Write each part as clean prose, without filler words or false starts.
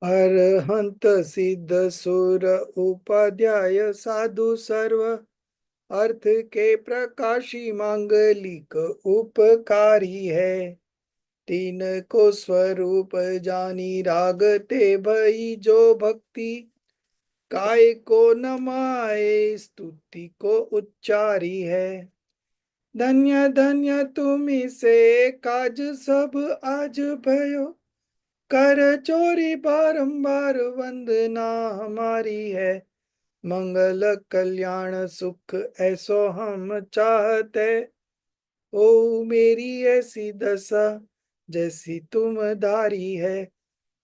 अरहंत सिद्ध सुर उपाध्याय साधु सर्व अर्थ के प्रकाशी मांगलिक उपकारी है। तीन को स्वरूप जानी रागते भई जो भक्ति काय को नमाए स्तुति को उच्चारी है। धन्य धन्य तुम्ही से काज सब आज भयो कर चोरी बारंबार वंदना हमारी है। मंगल कल्याण सुख ऐसो हम चाहते ओ मेरी ऐसी दशा जैसी तुम धारी है।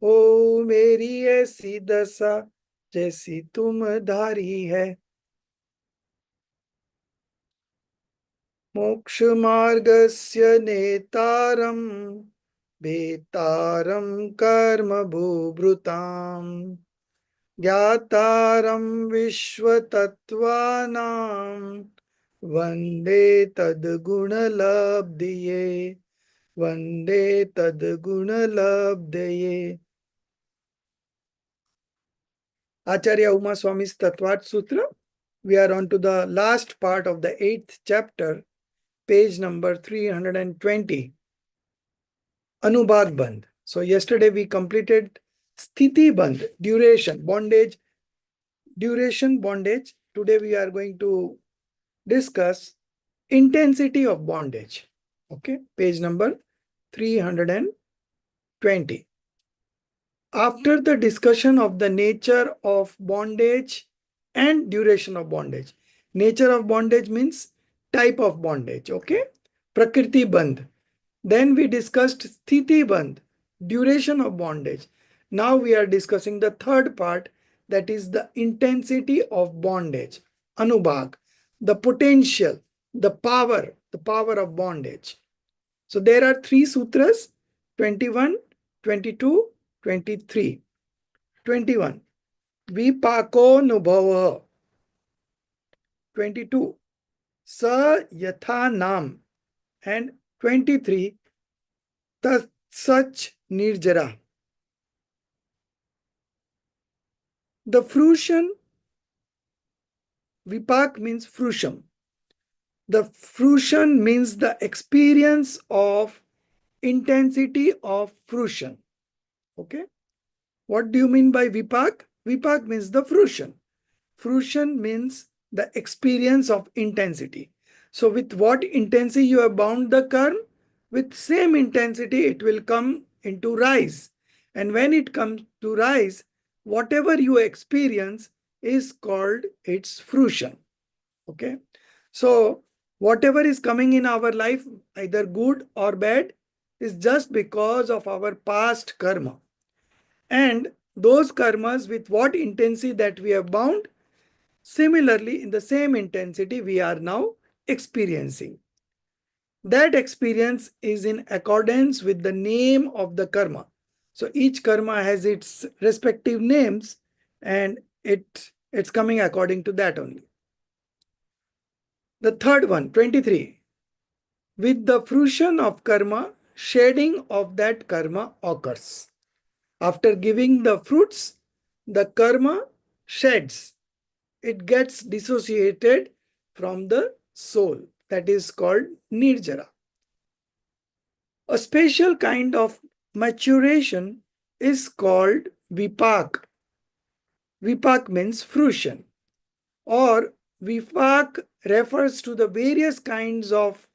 ओ मेरी ऐसी दशा जैसी तुम धारी है। मोक्ष मार्गस्य नेतारम भेतारम कर्म भूभृताम ज्ञातारं विश्वतत्त्वानां वन्दे तद्गुणलब्धये वन्दे तद्गुणलब्धये। Acharya Uma Swami's Tattvat Sutra. We are on to the last part of the 8th chapter, page number 320. Anubhag Bandh. So yesterday we completed Sthiti Bandh, duration, bondage, duration bondage. Today we are going to discuss intensity of bondage. Okay, page number 320. After the discussion of the nature of bondage and duration of bondage. Nature of bondage means type of bondage. Okay, Prakriti Bandh. Then we discussed Sthiti Bandh, duration of bondage. Now we are discussing the third part, that is the intensity of bondage. Anubhag, the potential, the power of bondage. So there are three sutras, 21, 22, 23. 21. Vipako nubhava. 22. Sa yatha nam. And 23. Tat sach nirjara. The fruition, vipak means fruition. The fruition means the experience of intensity of fruition. Okay. What do you mean by vipak? Vipak means the fruition. Fruition means the experience of intensity. So with what intensity you have bound the karma, with same intensity it will come into rise. And when it comes to rise, whatever you experience is called its fruition. Okay. So whatever is coming in our life, either good or bad, is just because of our past karma. And those karmas, with what intensity that we have bound, similarly in the same intensity we are now experiencing. That experience is in accordance with the name of the karma. So each karma has its respective names, and it's coming according to that only. The third one, 23. With the fruition of karma, shading of that karma occurs. After giving the fruits, the karma sheds. It gets dissociated from the soul. That is called nirjara. A special kind of maturation is called vipak. Vipak means fruition, or vipak refers to the various kinds of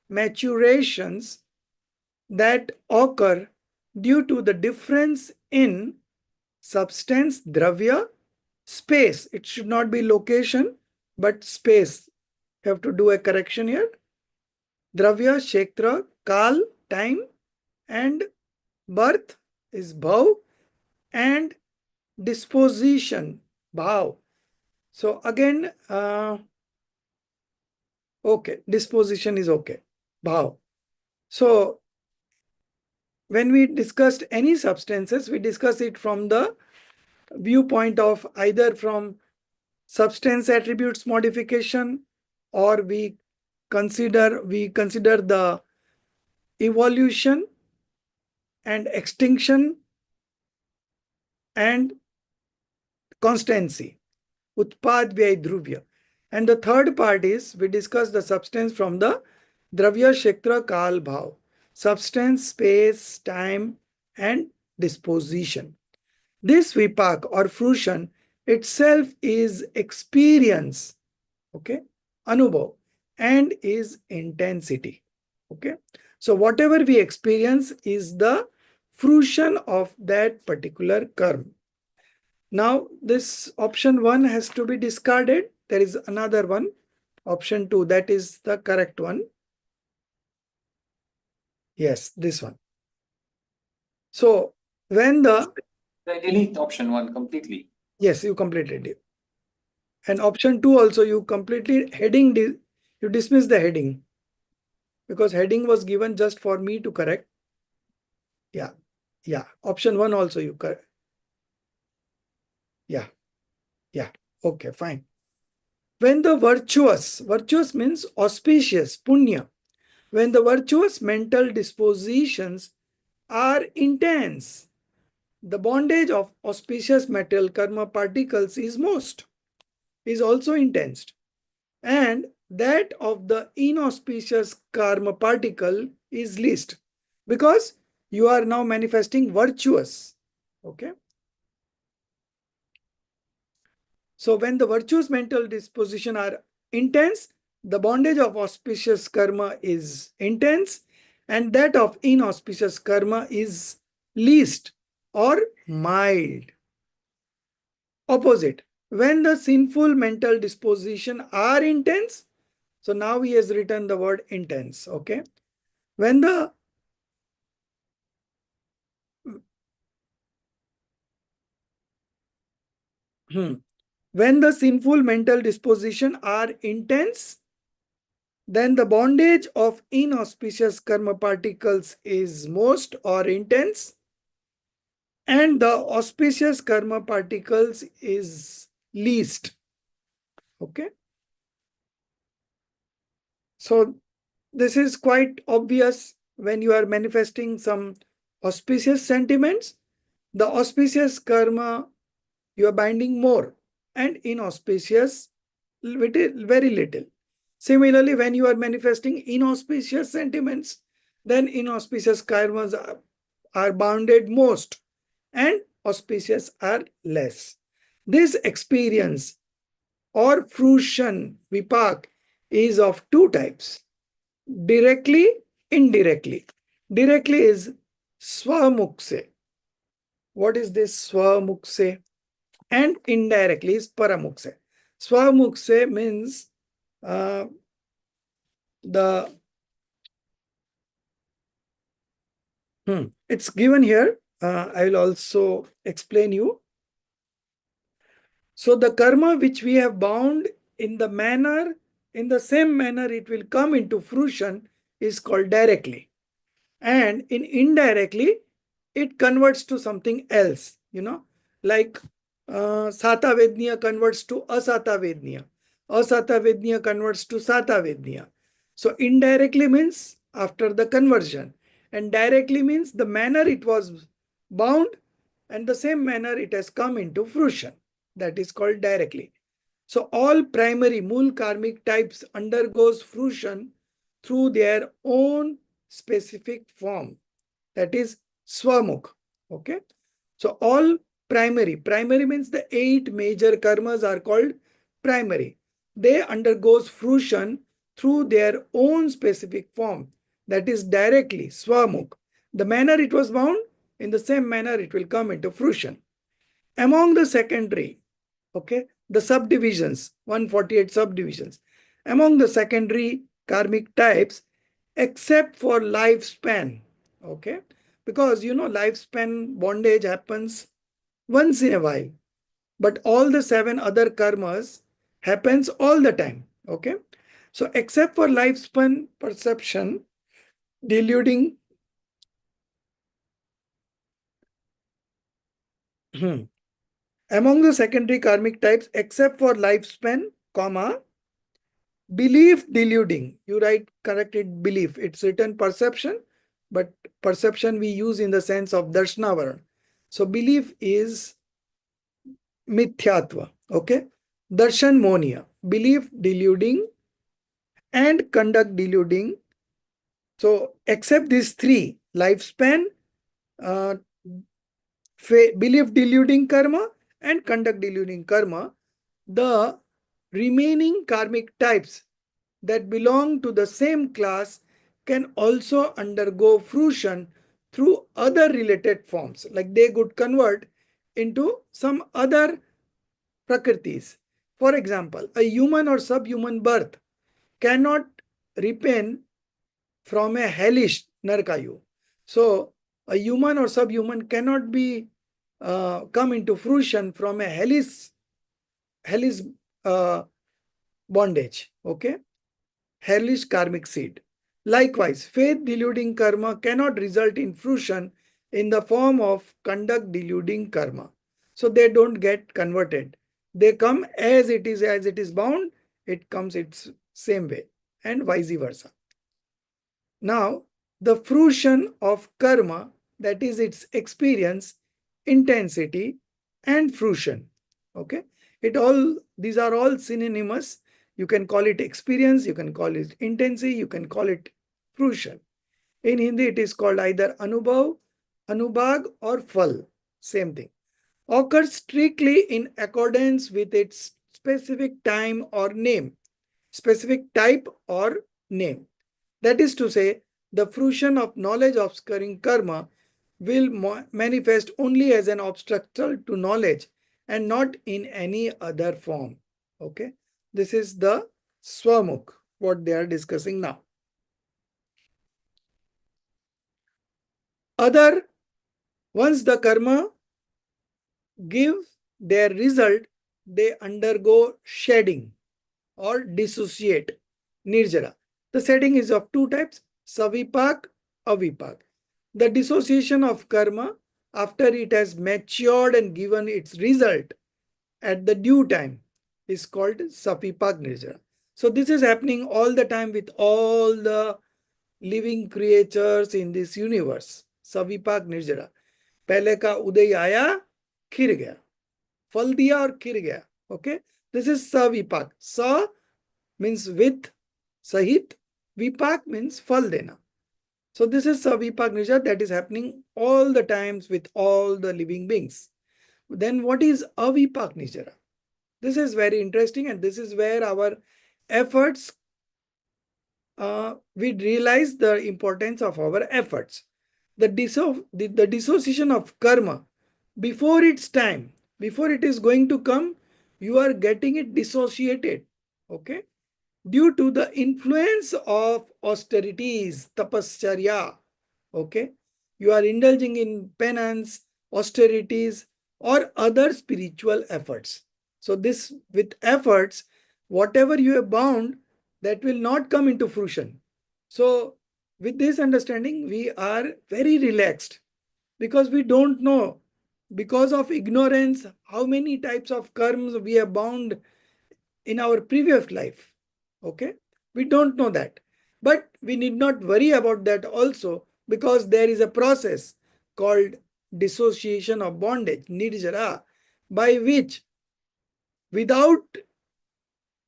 maturations that occur due to the difference in substance, dravya, space. It should not be location, but space. You have to do a correction here. Dravya, kshetra, kal, time, and birth is bhav, and disposition, bhav. So again, okay, disposition is okay, bhav. So when we discussed any substances, we discuss it from the viewpoint of either from substance attributes modification, or we consider the evolution and extinction and constancy. Utpad Vyay Dhruvya. And the third part is we discuss the substance from the Dravya Kshetra Kal Bhav. Substance, space, time, and disposition. This vipak or fruition itself is experience, okay, anubhav, and is intensity, okay. So whatever we experience is the fruition of that particular karma. Now this option 1 has to be discarded. There is another one, option 2, that is the correct one. Yes, this one. So when the I delete option 1 completely. yes, you completed it. And option 2 also you completely heading, you dismiss the heading because heading was given just for me to correct. Yeah, yeah. Option 1 also you correct. Yeah, yeah. Okay, fine. When the virtuous means auspicious, punya. When the virtuous mental dispositions are intense, the bondage of auspicious metal karma particles is also intense. And that of the inauspicious karma particle is least because you are now manifesting virtuous. Okay. So when the virtuous mental disposition are intense, the bondage of auspicious karma is intense and that of inauspicious karma is least or mild. Opposite. When the sinful mental disposition are intense, so now he has written the word intense, okay? When the when the sinful mental disposition are intense, then the bondage of inauspicious karma particles is most or intense, and the auspicious karma particles is least. Okay. So this is quite obvious when you are manifesting some auspicious sentiments. The auspicious karma you are binding more and inauspicious very little. Similarly, when you are manifesting inauspicious sentiments, then inauspicious karmas are bounded most and auspicious are less. This experience or fruition, vipak, is of two types. Directly, indirectly. Directly is swamukse. What is this swamukse? And indirectly is paramukse. Swamukse means the it's given here. I will also explain you. So the karma which we have bound in the same manner it will come into fruition is called directly. And in indirectly, it converts to something else, like Sata Vedniya converts to Asata Vedniya. Asata Vedniya converts to Sata Vedniya. So indirectly means after the conversion, and directly means the manner it was bound and the same manner it has come into fruition. That is called directly. So all primary mool karmic types undergoes fruition through their own specific form. That is swamukh. Okay. So all primary means the 8 major karmas are called primary. They undergoes fruition through their own specific form. That is directly swamukh. The manner it was bound, in the same manner it will come into fruition. Among the secondary, okay, the subdivisions, 148 subdivisions. Among the secondary karmic types, except for lifespan, okay, because lifespan bondage happens once in a while, but all the 7 other karmas happens all the time, okay. So except for lifespan perception, deluding among the secondary karmic types, except for lifespan, comma, belief deluding. You write corrected belief. It's written perception, but perception we use in the sense of darshnavarna. So belief is mithyatva. Okay. Darshan monia, belief deluding and conduct deluding. So, except these three, lifespan, uh, belief deluding karma, and conduct deluding karma, the remaining karmic types that belong to the same class can also undergo fruition through other related forms, like they could convert into some other prakritis. For example, a human or subhuman birth cannot repent from a hellish narkayu. So, a human or subhuman cannot be come into fruition from a hellish uh, bondage. Okay, hellish karmic seed. Likewise, faith deluding karma cannot result in fruition in the form of conduct deluding karma. So they don't get converted. They come as it is bound, it comes its same way, and vice versa. Now, the fruition of karma, that is its experience, intensity, and fruition. Okay, these are all synonymous. You can call it experience, you can call it intensity, you can call it fruition. In Hindi, it is called either anubhav, anubhag, or phal. Same thing. Occurs strictly in accordance with its specific time or name, specific type or name. That is to say, the fruition of knowledge obscuring karma will manifest only as an obstacle to knowledge and not in any other form. Okay, this is the swamukh, what they are discussing now. Other, once the karma give their result, they undergo shedding or dissociate, nirjara. The shedding is of two types, savipak, avipak. The dissociation of karma after it has matured and given its result at the due time is called savipak nirjara. So this is happening all the time with all the living creatures in this universe. Savipak nirjara. पहले का उदय आया, खिर गया, फल दिया और खिर गया. Okay, this is savipak. Sa means with, sahit. Vipak means fal dena. So this is savipak nirjara that is happening all the times with all the living beings. Then what is avipak nirjara? This is very interesting, and this is where our efforts, we realize the importance of our efforts. The dissociation of karma before its time, before it is going to come, you are getting it dissociated. Okay, due to the influence of austerities, tapascharya. Okay, you are indulging in penance, austerities, or other spiritual efforts. So this, with efforts, whatever you have bound, that will not come into fruition. So with this understanding, we are very relaxed, because we don't know, because of ignorance, how many types of karmas we have bound in our previous life. Okay, we don't know that, but we need not worry about that also, because there is a process called dissociation of bondage, nirjara, by which, without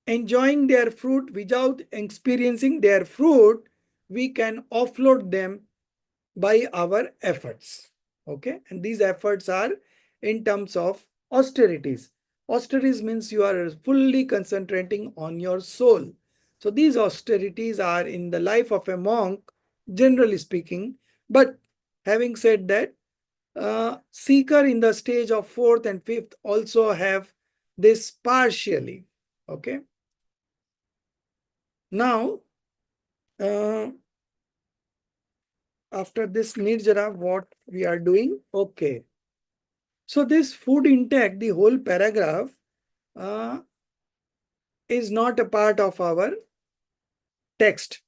enjoying their fruit, without experiencing their fruit, we can offload them by our efforts. Okay, and these efforts are in terms of austerities. Austerities means you are fully concentrating on your soul. So these austerities are in the life of a monk, generally speaking. But having said that, seeker in the stage of fourth and fifth also have this partially. Okay. Now, after this nirjara, what we are doing? Okay. So this food intake, the whole paragraph, is not a part of our text.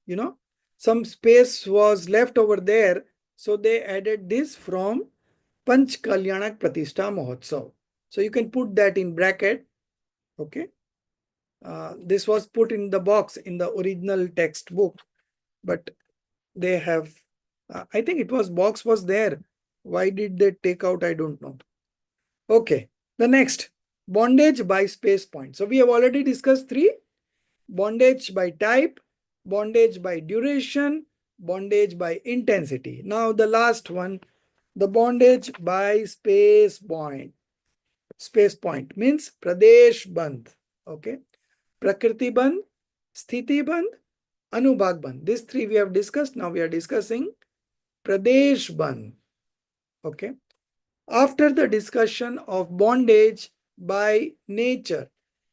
Some space was left over there, so they added this from Panch Kalyanak Pratishtha Mahotsav. So you can put that in bracket. Okay. This was put in the box in the original textbook, but they have, I think it was box was there. Why did they take out? I don't know. Okay, the next. Bondage by space point. So we have already discussed three: bondage by type, bondage by duration, bondage by intensity. Now the last one, the bondage by space point. Space point means Pradesh Bandh. Okay. Prakriti Bandh, Sthiti Bandh, Anubhag Bandh. These three we have discussed. Now we are discussing Pradesh Bandh. Okay. After the discussion of bondage by nature,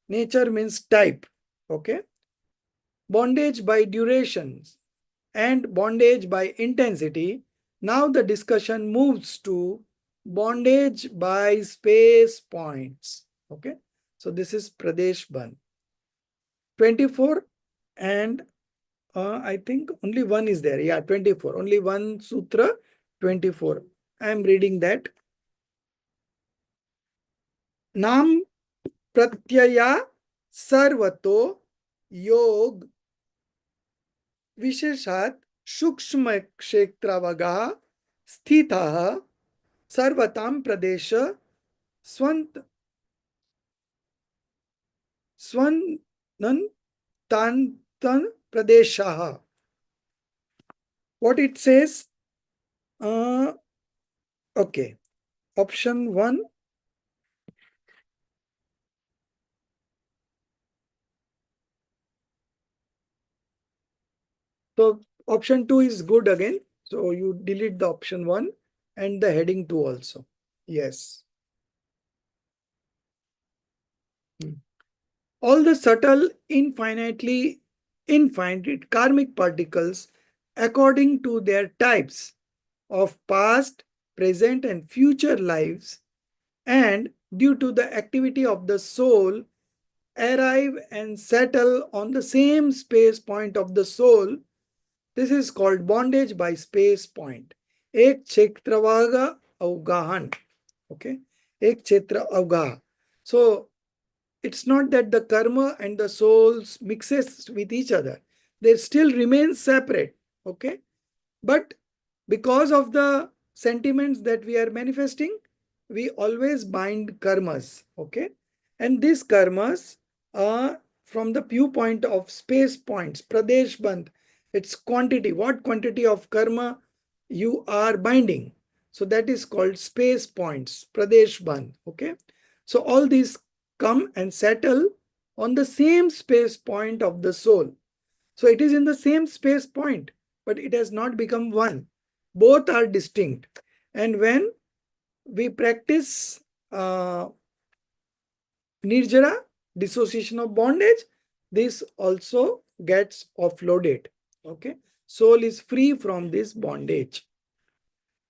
nature means type. Okay. Bondage by durations and bondage by intensity. Now the discussion moves to bondage by space points. Okay. So this is Pradesh Bandh. 24 and I think only one is there. Yeah, 24. Only one sutra, 24. I am reading that. Nam pratyaya sarvato योग विशेषात् सूक्ष्म क्षेत्रवगा स्थितः सर्वतां प्रदेश स्वंत स्वनन तांतन प्रदेशः. What it says? Okay. Option 1. So option 2 is good again. So you delete the option 1 and the heading 2 also. Yes. All the subtle, infinite karmic particles according to their types of past, present, and future lives, and due to the activity of the soul, arrive and settle on the same space point of the soul. This is called bondage by space point. Ek kshetravaga avgahan. Okay. Ek kshetra avgaha. So it's not that the karma and the souls mixes with each other. They still remain separate. Okay. But because of the sentiments that we are manifesting, we always bind karmas. Okay. And these karmas are from the viewpoint of space points, Pradesh Bandh. It's quantity. What quantity of karma you are binding? So that is called space points, Pradesh Bandh. Okay. So all these come and settle on the same space point of the soul. So it is in the same space point, but it has not become one. Both are distinct. And when we practice nirjara, dissociation of bondage, this also gets offloaded. Okay. Soul is free from this bondage.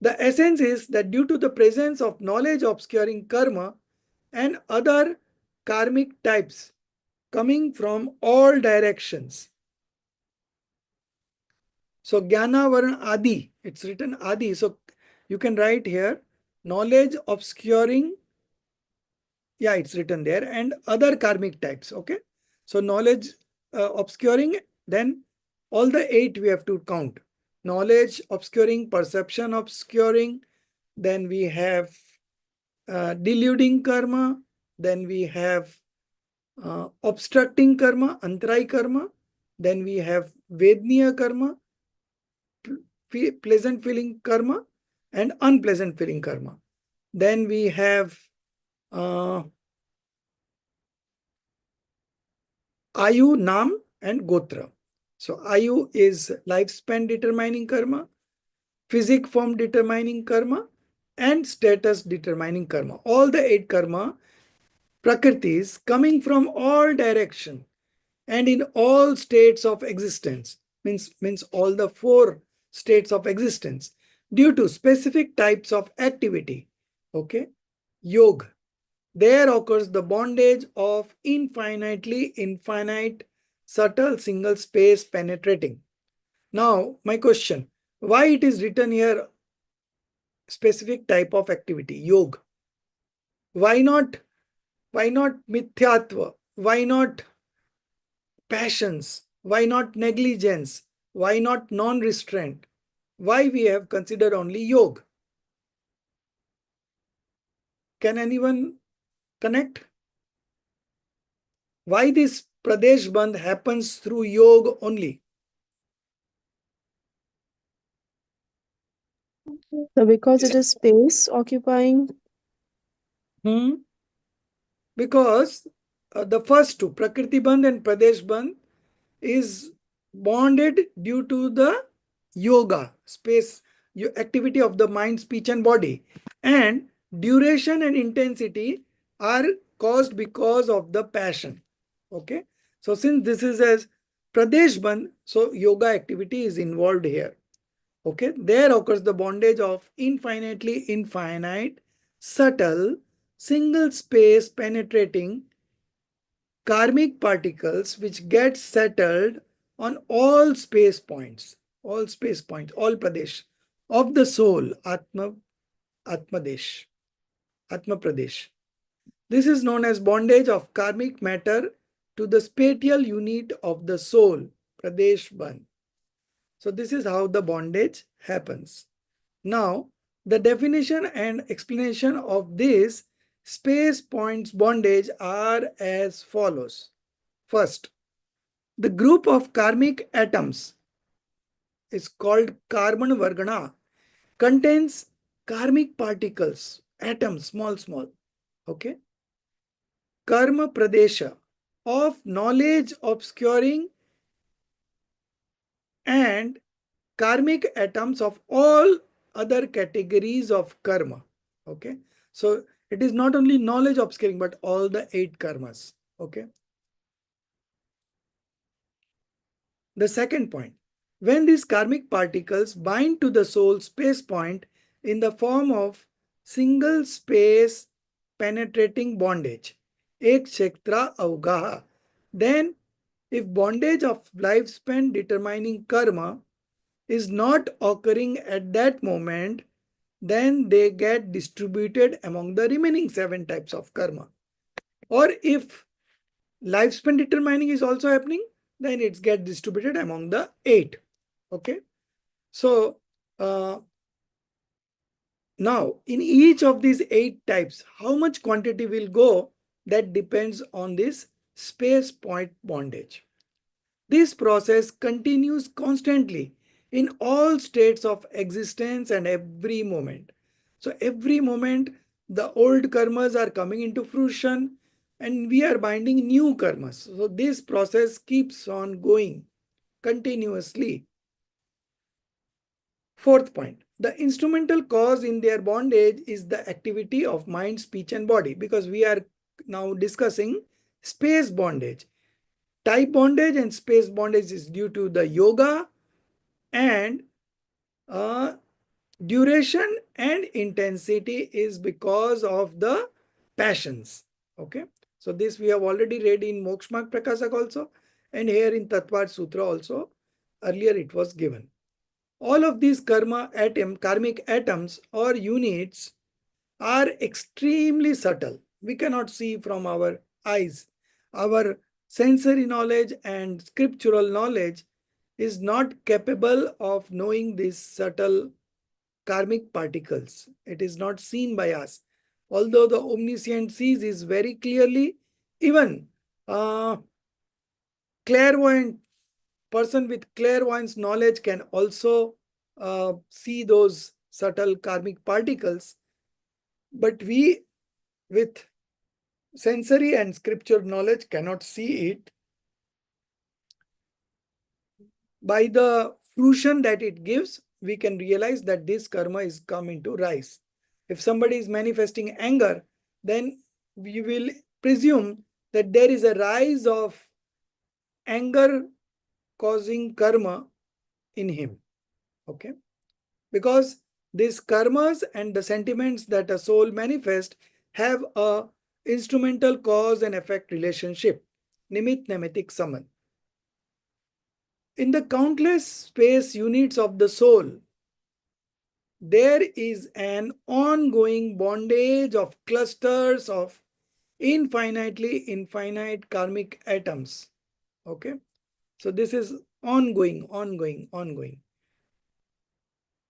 The essence is that due to the presence of knowledge obscuring karma and other karmic types coming from all directions. So Jnana Varna Adi, it's written Adi. So you can write here knowledge obscuring, yeah, it's written there, and other karmic types. Okay. So knowledge obscuring, then all the 8 we have to count. Knowledge obscuring, perception obscuring, then we have deluding karma, then we have obstructing karma, antrai karma, then we have vedniya karma, pleasant feeling karma, and unpleasant feeling karma. Then we have Ayu, Nam, and Gotra. So Ayu is lifespan determining karma, physic form determining karma, and status determining karma. All the 8 karma prakritis coming from all direction and in all states of existence, means all the 4 states of existence due to specific types of activity. Okay. Yoga. There occurs the bondage of infinitely infinite subtle single space penetrating. Now, my question, why it is written here specific type of activity, yoga? Why not mithyatva? Why not passions? Why not negligence? Why not non-restraint? Why we have considered only yoga? Can anyone connect? why this Pradesh Bandh happens through yoga only? So because it is space occupying. Because the first two, Prakriti Bandh and Pradesh Bandh, is bonded due to the yoga, space activity of the mind, speech, and body. And duration and intensity are caused because of the passion. Okay. So since this is as Pradesh Bandh, so yoga activity is involved here. Okay. There occurs the bondage of infinitely infinite, subtle, single space penetrating karmic particles which get settled on all space points, all pradesh of the soul, Atmadesh, Atma Pradesh. This is known as bondage of karmic matter to the spatial unit of the soul, Pradesh Ban. So this is how the bondage happens. Now, the definition and explanation of this space points bondage are as follows. First, the group of karmic atoms is called carbon vargana, contains karmic particles, atoms, small. Okay. Karma pradesha of knowledge obscuring and karmic atoms of all other categories of karma. Okay. So it is not only knowledge obscuring, but all the 8 karmas. Okay. The second point, when these karmic particles bind to the soul space point in the form of single space penetrating bondage, ek kshetra avgaha, then if bondage of lifespan determining karma is not occurring at that moment, then they get distributed among the remaining 7 types of karma. Or if lifespan determining is also happening, then it's get distributed among the 8. Okay. So now in each of these 8 types, how much quantity will go, that depends on this space point bondage. This process continues constantly in all states of existence and every moment. So every moment the old karmas are coming into fruition and we are binding new karmas. So this process keeps on going continuously. Fourth point, the instrumental cause in their bondage is the activity of mind, speech, and body, because we are now discussing space bondage. Type bondage and space bondage is due to the yoga, and duration and intensity is because of the passions. Okay. So this we have already read in Mokshamarg Prakashak also, and here in Tattvad Sutra also. Earlier it was given. All of these karmic atoms or units are extremely subtle. We cannot see from our eyes. Our sensory knowledge and scriptural knowledge is not capable of knowing these subtle karmic particles. It is not seen by us. Although the omniscient sees is very clearly, even clairvoyant person with clairvoyance knowledge can also see those subtle karmic particles, but we with sensory and scripture knowledge cannot see it. By the fruition that it gives, we can realize that this karma is coming to rise. If somebody is manifesting anger, then we will presume that there is a rise of anger causing karma in him. Okay. Because these karmas and the sentiments that a soul manifests have a instrumental cause and effect relationship, nimit nemitic saman. In the countless space units of the soul, there is an ongoing bondage of clusters of infinitely infinite karmic atoms. Okay. So this is ongoing.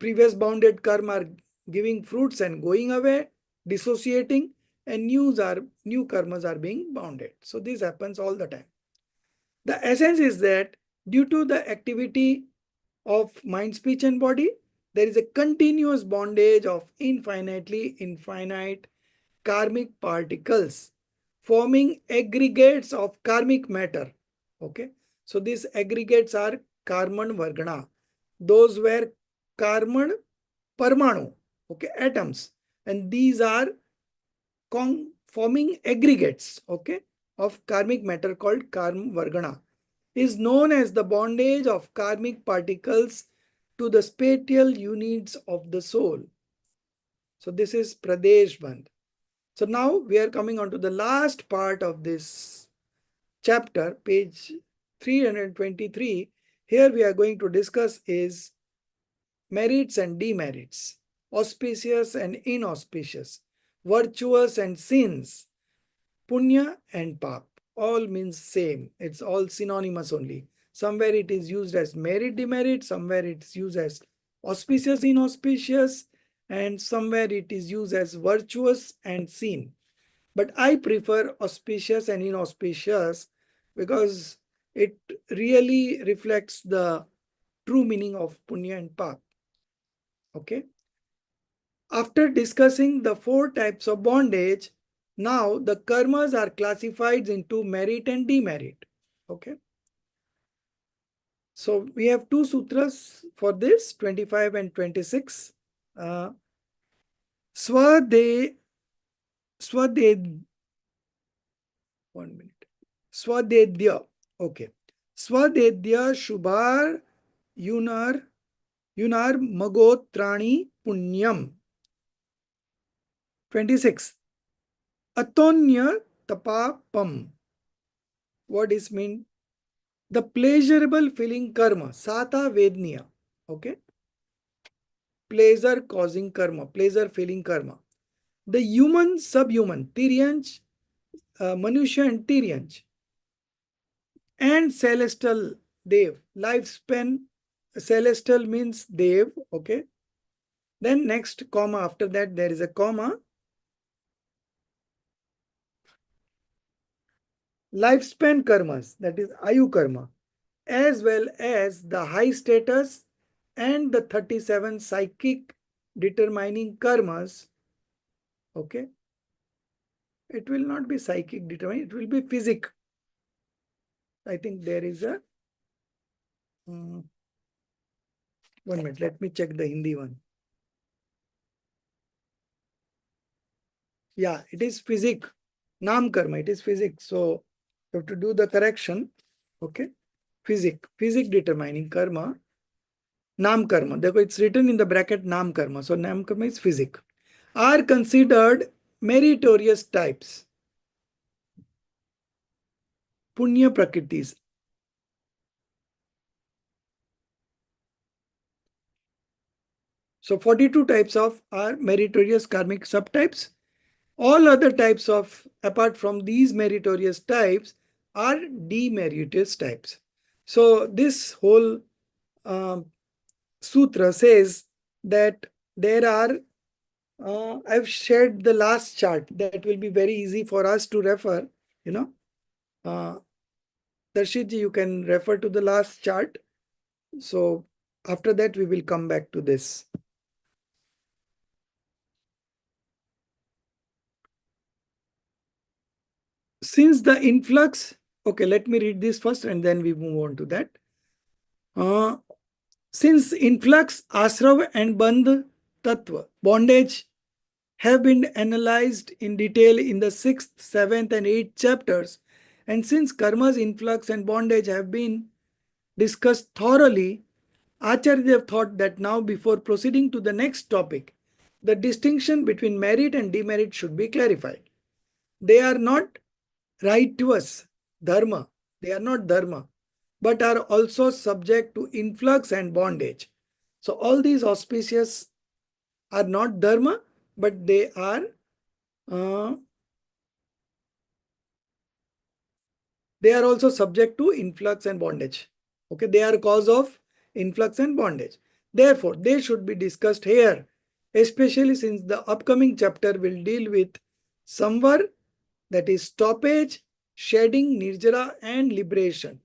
Previous bounded karma are giving fruits and going away, dissociating, and new karmas are being bounded. So this happens all the time. The essence is that due to the activity of mind, speech, and body, there is a continuous bondage of infinitely infinite karmic particles forming aggregates of karmic matter. Okay, so these aggregates are karman vargana. Those were karman parmanu, okay, atoms, and these are forming aggregates, okay, of karmic matter called karma vargana, is known as the bondage of karmic particles to the spatial units of the soul. So this is Pradesh Bandh. So now we are coming on to the last part of this chapter, page 323. Here we are going to discuss is merits and demerits, auspicious and inauspicious, virtuous and sins, punya and pap. All means same. It's all synonymous only. Somewhere it is used as merit, demerit, somewhere it's used as auspicious, inauspicious, and somewhere it is used as virtuous and sin. But I prefer auspicious and inauspicious because it really reflects the true meaning of punya and pap. Okay. After discussing the 4 types of bondage, now the karmas are classified into merit and demerit. Okay. So we have 2 sutras for this, 25 and 26. Swade, Swade, 1 minute. Swadedya. Okay. Swadedya Shubhar Yunar Magotrani Punyam. 26. Atonya Tapapam. What is mean? The pleasurable feeling karma. Sata Vedniya. Okay. Pleasure causing karma. Pleasure feeling karma. The human, subhuman. Tiryanch, Manusha and Tiryanch. And celestial Dev. Lifespan. Celestial means Dev. Okay. Then next comma, after that there is a comma. Lifespan karmas, that is Ayu karma, as well as the high status and the 37 psychic determining karmas. Okay. It will not be psychic determining, it will be physic. I think there is a 1 minute, let me check the Hindi one. Yeah, it is physic. Nam karma, it is physics. So you have to do the correction. Okay. Physic determining karma. Nam karma. It's written in the bracket Nam karma. So Nam karma is physic. Are considered meritorious types. Punya prakritis. So 42 types of are meritorious karmic subtypes. All other types of, apart from these meritorious types, are demeritorious types. So this whole sutra says that there are, I've shared the last chart that will be very easy for us to refer, you know. Darshitji, you can refer to the last chart. So after that, we will come back to this. Since the influx, okay, let me read this first and then we move on to that. Since influx, asrav and bandh tattva, bondage, have been analyzed in detail in the 6th, 7th and 8th chapters, and since karma's influx and bondage have been discussed thoroughly, Acharya thought that now before proceeding to the next topic, the distinction between merit and demerit should be clarified. They are not righteous, dharma. They are not dharma, but are also subject to influx and bondage. So all these auspicious are not dharma, but they are also subject to influx and bondage. Okay, they are cause of influx and bondage. Therefore, they should be discussed here, especially since the upcoming chapter will deal with Samvar, that is stoppage, shedding, nirjara, and liberation,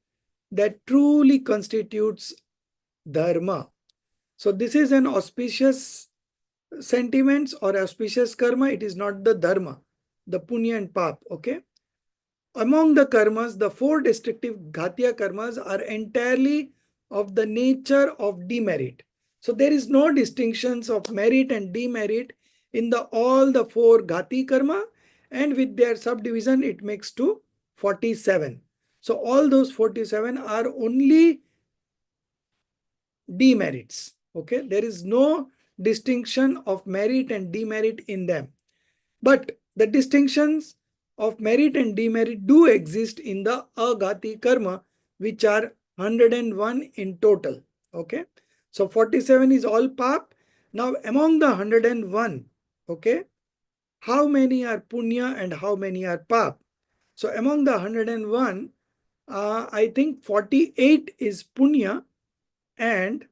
that truly constitutes dharma. So this is an auspicious sentiments or auspicious karma. It is not the dharma, the punya and pap. Okay. Among the karmas, the four destructive ghatiya karmas are entirely of the nature of demerit. So there is no distinctions of merit and demerit in all the four ghati karma, and with their subdivision it makes to 47. So all those 47 are only demerits. Okay, there is no distinction of merit and demerit in them. But the distinctions of merit and demerit do exist in the agati karma, which are 101 in total. Okay, so 47 is all pap. Now among the 101, okay, how many are punya and how many are pap? So among the 101, I think 48 is punya and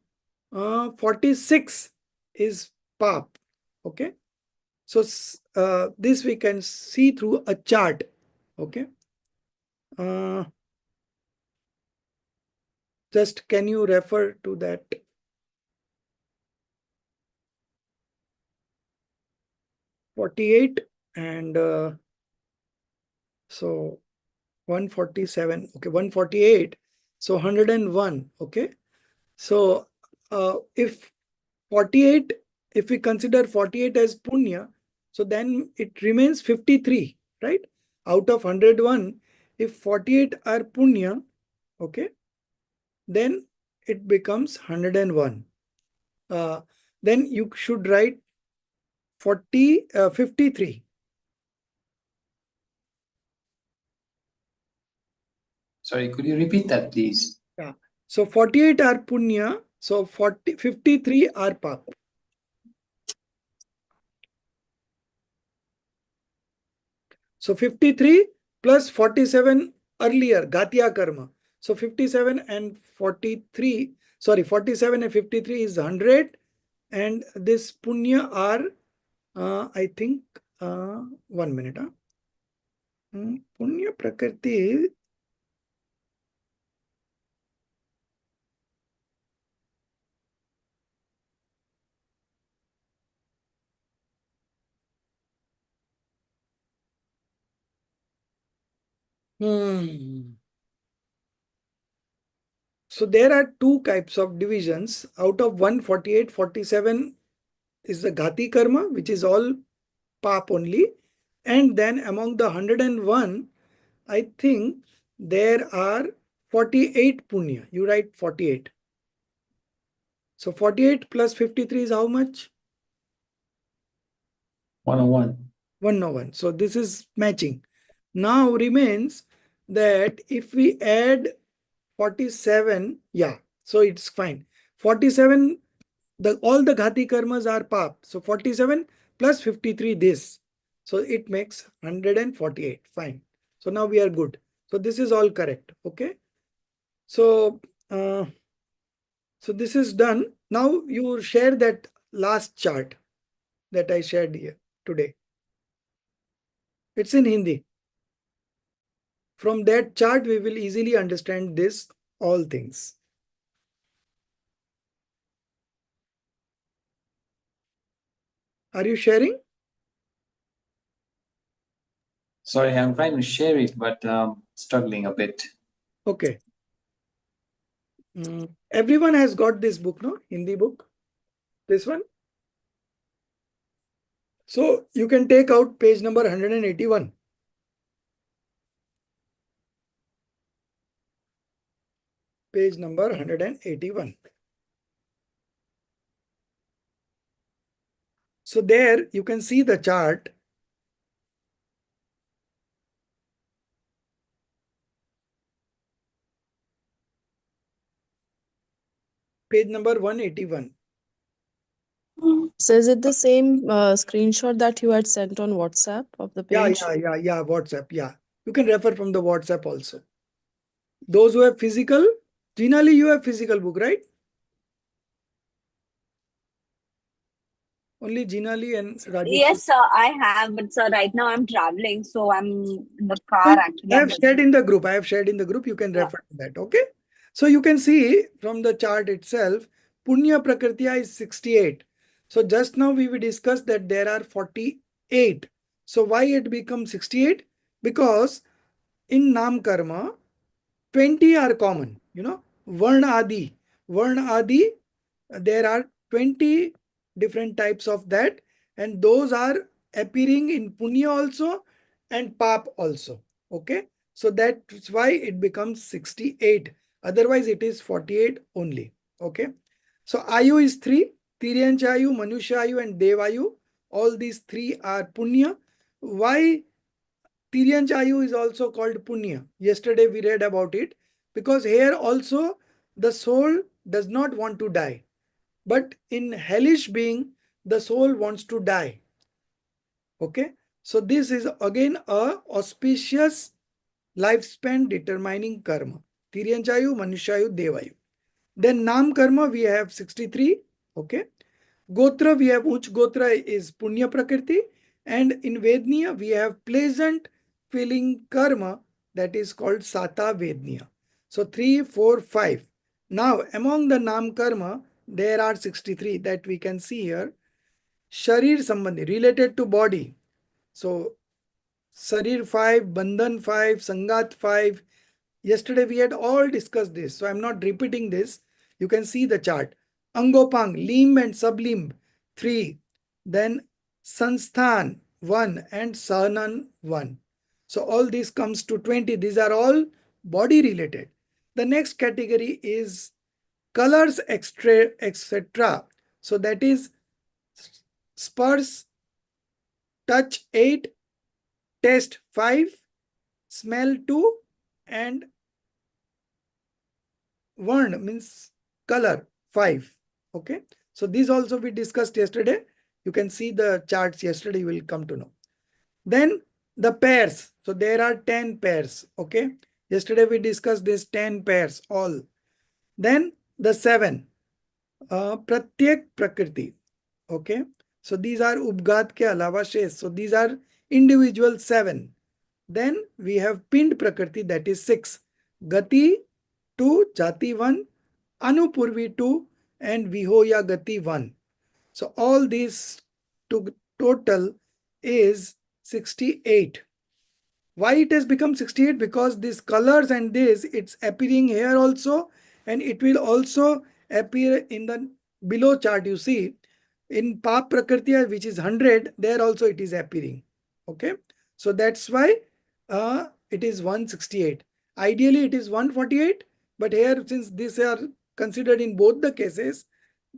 46 is pap. Okay, so this we can see through a chart. Okay, just can you refer to that? 48 and so 147. Okay, 148. So 101. Okay, so if 48, if we consider 48 as punya, so then it remains 53, right? Out of 101, if 48 are punya, okay, then it becomes 101. Then you should write 53. Sorry, could you repeat that, please? Yeah. So 48 are punya, so 53 are pap. So 53 plus 47 earlier, Gatya Karma. So 57 and 43, sorry, 47 and 53 is 100. And this punya are, I think, 1 minute. Punya Prakriti. So there are two types of divisions. Out of 148, 47 is the Ghati Karma, which is all Pap only. And then among the 101, I think there are 48 Punya. You write 48. So 48 plus 53 is how much? 101. 101. So this is matching. Now remains that if we add 47, yeah, so it's fine. 47, all the Ghati karmas are pap. So 47 plus 53 this. So it makes 148. Fine. So now we are good. So this is all correct. Okay. So so this is done. Now you share that last chart that I shared here today. It's in Hindi. From that chart, we will easily understand this, all things. Are you sharing? Sorry, I'm trying to share it, but struggling a bit. Okay. Everyone has got this book, no? Hindi book. This one. So you can take out page number 181. Page number 181. So there you can see the chart. Page number 181. So is it the same screenshot that you had sent on WhatsApp of the page? Yeah. WhatsApp. Yeah. You can refer from the WhatsApp also. Those who have physical, Jinali, you have physical book, right? Only Jinali and Rajesh. Yes, sir, I have, but sir, right now I'm traveling, so I'm in the car actually. I I'm have shared listening. in the group. I have shared in the group. You can Yeah. refer to that. Okay. So you can see from the chart itself, Punya Prakritya is 68. So just now we discussed that there are 48. So why it becomes 68? Because in Nam Karma, 20 are common. Varna Adi, there are 20 different types of that, and those are appearing in Punya also and Pap also. Okay, so that's why it becomes 68. Otherwise, it is 48 only. Okay, so Ayu is 3, Tiryanchayu, Manushayu, and Devayu. All these three are Punya. Why Tiryanchayu is also called Punya? Yesterday we read about it, because here also the soul does not want to die. But in hellish being, the soul wants to die. Okay. So this is again a auspicious lifespan determining karma. Tiryanchayu, Manushayu, Devayu. Then Nam karma we have 63. Okay. Gotra we have Uch Gotra is Punya Prakriti. And in Vedniya we have pleasant feeling karma, that is called Sata Vedniya. So 3, 4, 5. Now among the Nam karma there are 63 that we can see here. Sharir Sambandhi, related to body. So Sarir 5, Bandhan 5, Sangat 5. Yesterday we had all discussed this, so I'm not repeating this. You can see the chart. Angopang, limb and sublimb 3. Then Sansthan 1 and Sanan 1. So all this comes to 20. These are all body related. The next category is colors, etc. So that is spurs, touch 8, taste 5, smell 2, and Varna means color 5. Okay. So these also we discussed yesterday. You can see the charts yesterday, you will come to know. Then the pairs. So there are 10 pairs. Okay. Yesterday we discussed this 10 pairs all. Then the 7. Pratyek Prakriti. Okay. So these are Ubgat ke alawa Shesh. So these are individual 7. Then we have Pind Prakriti, that is 6. Gati 2, Jati 1, Anupurvi 2, and Vihoya Gati 1. So all these total is 68. Why it has become 68? Because these colors and this, it's appearing here also, and it will also appear in the below chart. You see, in Pap Prakriti, which is 100, there also it is appearing. Okay, so that's why it is 168. Ideally, it is 148, but here, since these are considered in both the cases,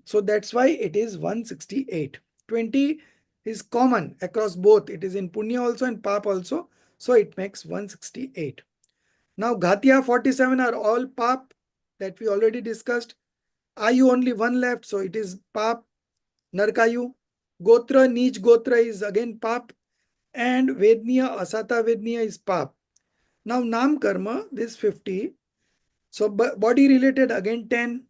so that's why it is 168. 20 is common across both. It is in Punya also and Pap also. So it makes 168. Now Ghatya 47 are all Pap that we already discussed. Ayu only one left. So it is Pap. Narkayu. Gotra, Nij Gotra is again Pap. And Vedniya, Asata Vedniya is Pap. Now Nam Karma, this 50. So body related again 10.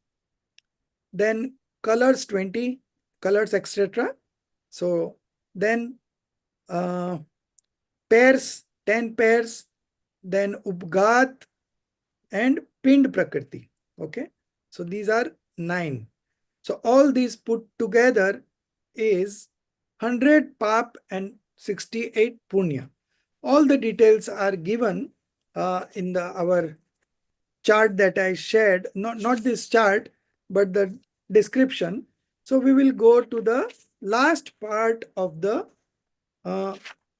Then colors 20. Colors etc. So then pairs, 10 pairs, then Upgat and Pind Prakriti. Okay. So these are 9. So all these put together is 100 Pap and 68 Punya. All the details are given in our chart that I shared. Not this chart, but the description. So we will go to the last part of the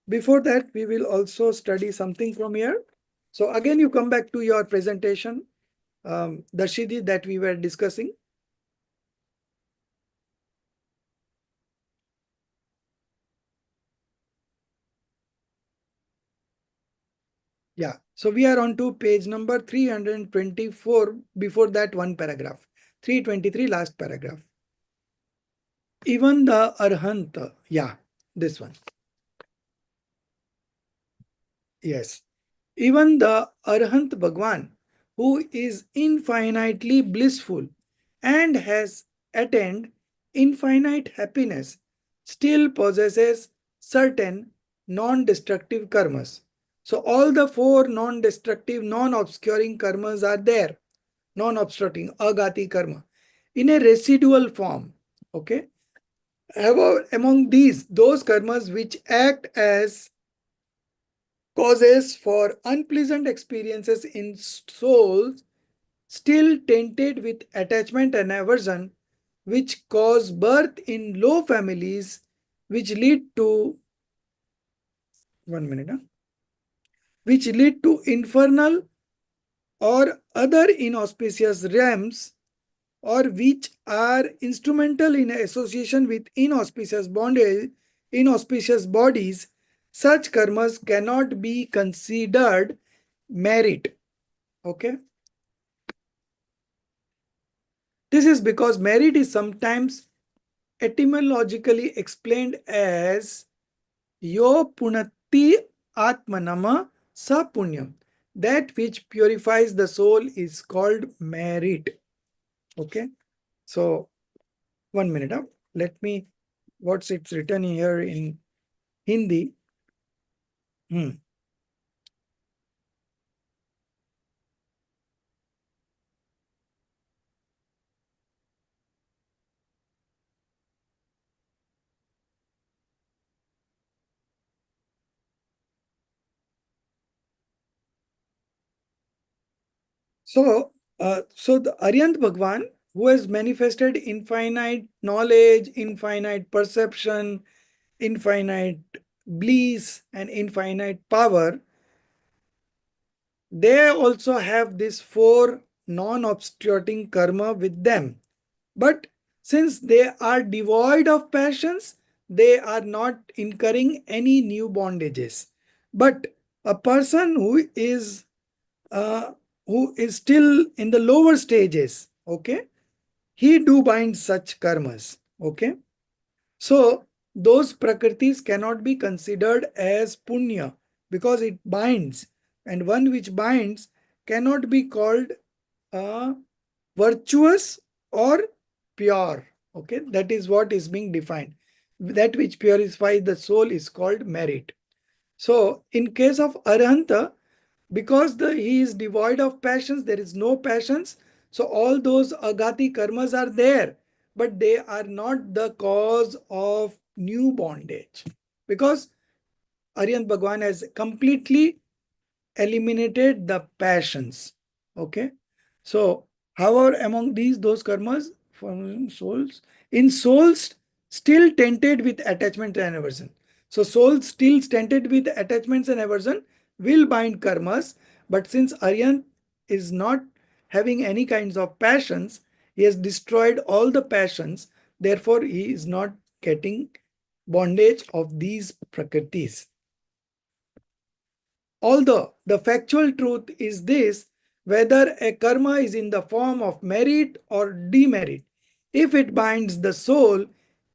before that, we will also study something from here. So again, you come back to your presentation, Darshidi, that we were discussing. Yeah, so we are on to page number 324. Before that, one paragraph. 323, last paragraph. Even the Arhant, yeah, this one. Yes. Even the Arhant Bhagwan, who is infinitely blissful and has attained infinite happiness, still possesses certain non-destructive karmas. So all the four non-destructive, non-obscuring karmas are there. Non-obstructing, agati karma, in a residual form. Okay. However, among these, those karmas which act as causes for unpleasant experiences in souls still tainted with attachment and aversion, which cause birth in low families, which lead to which lead to infernal or other inauspicious realms, or which are instrumental in association with inauspicious bondage, inauspicious bodies. Such karmas cannot be considered merit. Okay. This is because merit is sometimes etymologically explained as yo punati atmanama sa punyam. That which purifies the soul is called merit. Okay. So, 1 minute. Let me, what's it's written here in Hindi. So the Aryant Bhagwan, who has manifested infinite knowledge, infinite perception, infinite bliss, and infinite power, they also have this four non-obstructing karma with them. But since they are devoid of passions, they are not incurring any new bondages. But a person who is still in the lower stages, okay, he do bind such karmas, okay. So those prakritis cannot be considered as punya because it binds, and one which binds cannot be called virtuous or pure. Okay, that is what is being defined. That which purifies the soul is called merit. So in case of Arhanta, because he is devoid of passions, there is no passions. So all those agati karmas are there, but they are not the cause of new bondage. Because Aryan Bhagwan has completely eliminated the passions. Okay. So, however, among those karmas from souls, in souls still tainted with attachment and aversion. So, souls still tainted with attachments and aversion will bind karmas, but since Aryan is not having any kinds of passions, he has destroyed all the passions, therefore, he is not getting bondage of these prakritis. Although the factual truth is this, whether a karma is in the form of merit or demerit, if it binds the soul,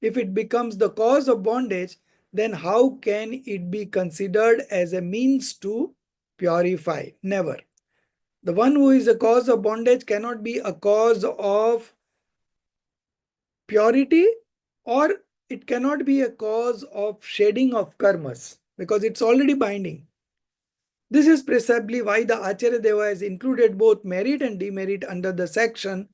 if it becomes the cause of bondage, then how can it be considered as a means to purify? Never. The one who is a cause of bondage cannot be a cause of purity, or it cannot be a cause of shedding of karmas because it's already binding. This is precisely why the Acharya Deva has included both merit and demerit under the section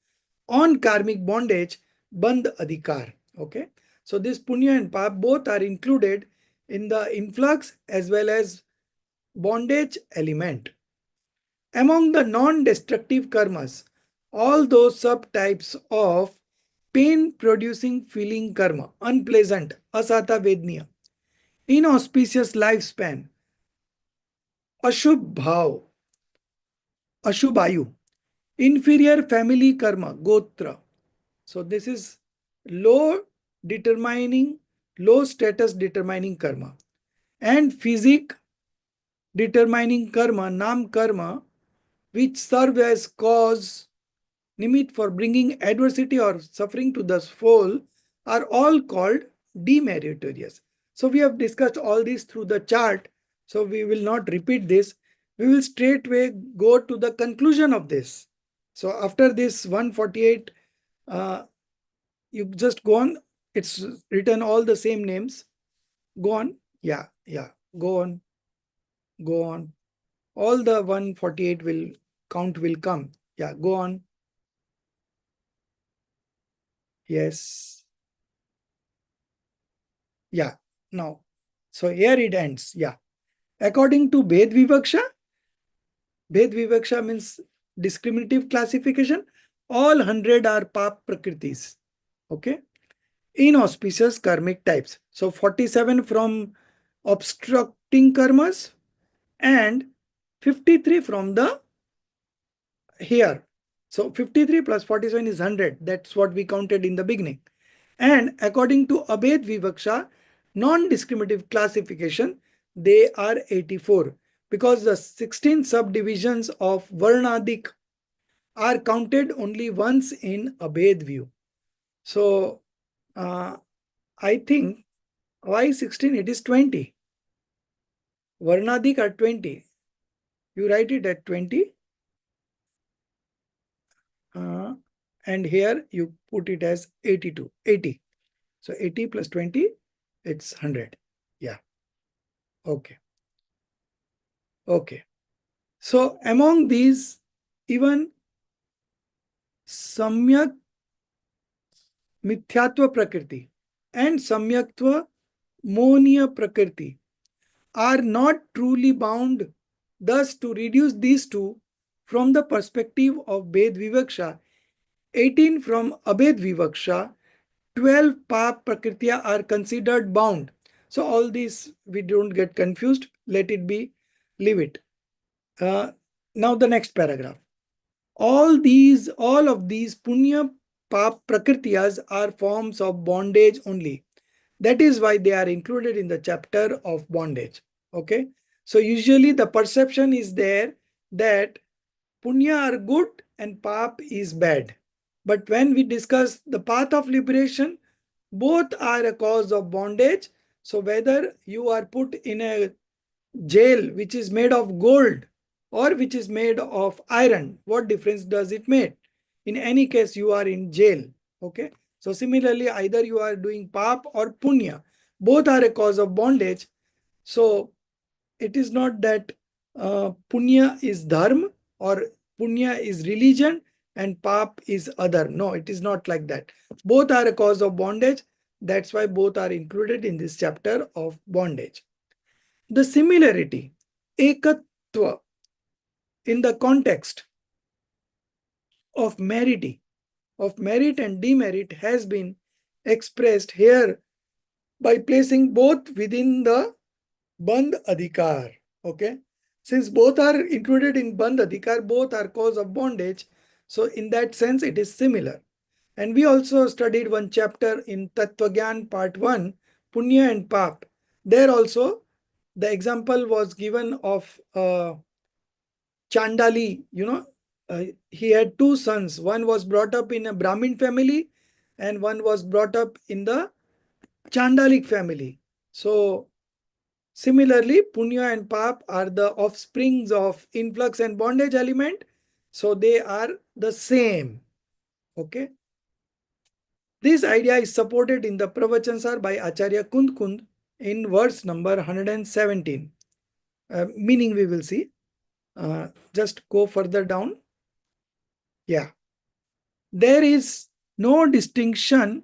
on karmic bondage, Bandh Adhikar. Okay. So this Punya and Pap both are included in the influx as well as bondage element. Among the non-destructive karmas, all those subtypes of pain-producing feeling karma, unpleasant, asata vedniya, inauspicious lifespan, ashubh bhav, ashubhayu, inferior family karma, gotra. So this is low status determining karma. And physique determining karma, nam karma, which serve as cause, nimit for bringing adversity or suffering to the soul, are all called demeritorious. So we have discussed all this through the chart. So we will not repeat this. We will straightway go to the conclusion of this. So after this 148, you just go on it's written all the same names. Go on. Yeah. Go on. Go on. All the 148 will count will come. Yeah. Go on. Yes. Yeah. Now, so here it ends. Yeah. According to Bhed Vivaksha means discriminative classification. All 100 are Pap Prakritis. Okay. Inauspicious karmic types. So 47 from obstructing karmas and 53 from the here. So 53 plus 47 is 100. That's what we counted in the beginning. And according to Abhed Vivaksha, non-discriminative classification, they are 84 because the 16 subdivisions of Varnadik are counted only once in Abhed view. So I think why 16? It is 20. Varnadik are 20. You write it at 20. And here you put it as 82, 80. So 80 plus 20, it's 100. Yeah. Okay. Okay. So among these, even Samyak Mithyatva Prakriti and Samyaktva Monia Prakriti are not truly bound. Thus, to reduce these two from the perspective of Bhed Vivaksha, 18 from Abhed Vivaksha, 12 Pap Prakritya are considered bound. So all these, we don't get confused. Let it be, leave it. Now the next paragraph. All of these Punya Pap Prakrityas are forms of bondage only. That is why they are included in the chapter of bondage. Okay. So usually the perception is there that Punya are good and Pap is bad. But when we discuss the path of liberation, both are a cause of bondage. So whether you are put in a jail which is made of gold or which is made of iron, what difference does it make? In any case, you are in jail. Okay. So similarly, either you are doing pap or punya, both are a cause of bondage. So it is not that punya is dharma or punya is religion and pap is other. No, it is not like that. Both are a cause of bondage. That's why both are included in this chapter of bondage. The similarity, ekatva, in the context of merit and demerit has been expressed here by placing both within the Bandh Adhikar. Okay. Since both are included in Bandh Adhikar, both are cause of bondage. So in that sense, it is similar. And we also studied one chapter in Tattvagyan part 1, Punya and Pap. There also, the example was given of Chandali. He had two sons. One was brought up in a Brahmin family and one was brought up in the Chandalik family. So similarly, Punya and Pap are the offsprings of influx and bondage element. So they are the same. Okay. This idea is supported in the Pravachansar by Acharya Kund in verse number 117. Meaning we will see. Just go further down. Yeah. There is no distinction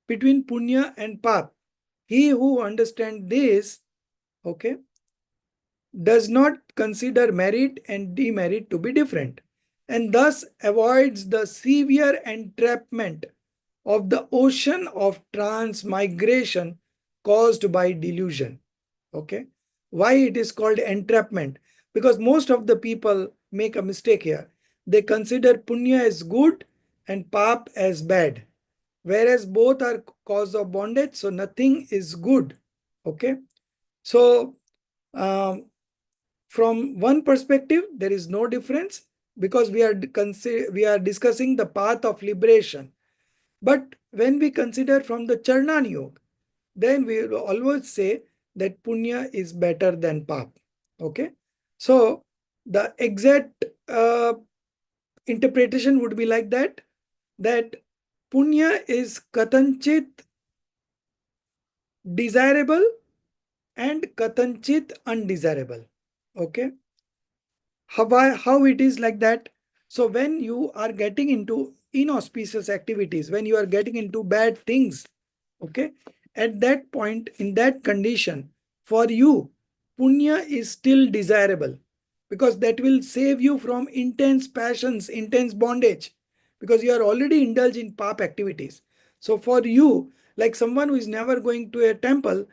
between punya and pap. He who understands this, okay, does not consider merit and demerit to be different, and thus avoids the severe entrapment of the ocean of transmigration caused by delusion. Okay. Why it is called entrapment? Because most of the people make a mistake here. They consider punya as good and pap as bad, whereas both are cause of bondage, so nothing is good. Okay. So from one perspective, there is no difference because we are discussing the path of liberation. But when we consider from the Charnan Yoga, then we will always say that punya is better than pap. Okay. So the exact interpretation would be like that punya is katanchit desirable and katanchit undesirable. Okay. How it is like that? So when you are getting into inauspicious activities, when you are getting into bad things, okay, at that point, in that condition, for you, punya is still desirable, because that will save you from intense passions, intense bondage, because you are already indulged in pap activities. So for you, like someone who is never going to a temple,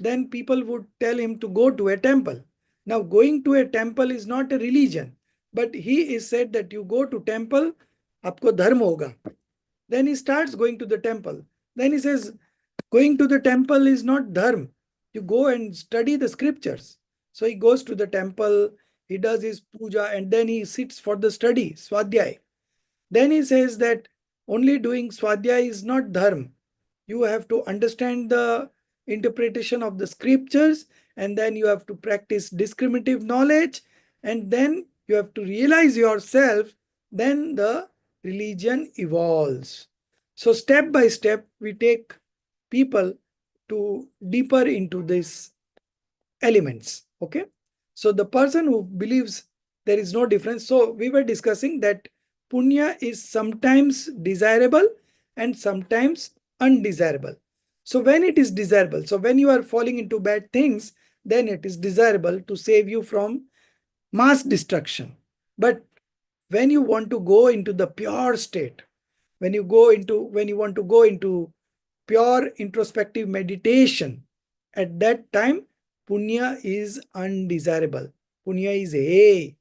then people would tell him to go to a temple. Now, going to a temple is not a religion, but he is said that you go to temple, आपको धर्म होगा. Then he starts going to the temple. Then he says, going to the temple is not dharma. You go and study the scriptures. So he goes to the temple, he does his puja, and then he sits for the study, swadhyay. Then he says that only doing swadhyay is not dharma. You have to understand the interpretation of the scriptures, and then you have to practice discriminative knowledge, and then you have to realize yourself. Then the religion evolves. So step by step, we take people to deeper into these elements. Okay. So the person who believes there is no difference. So we were discussing that punya is sometimes desirable and sometimes undesirable. So when it is desirable, so when you are falling into bad things, then it is desirable to save you from mass destruction. But when you want to go into the pure state, when you want to go into pure introspective meditation, at that time punya is undesirable. Punya is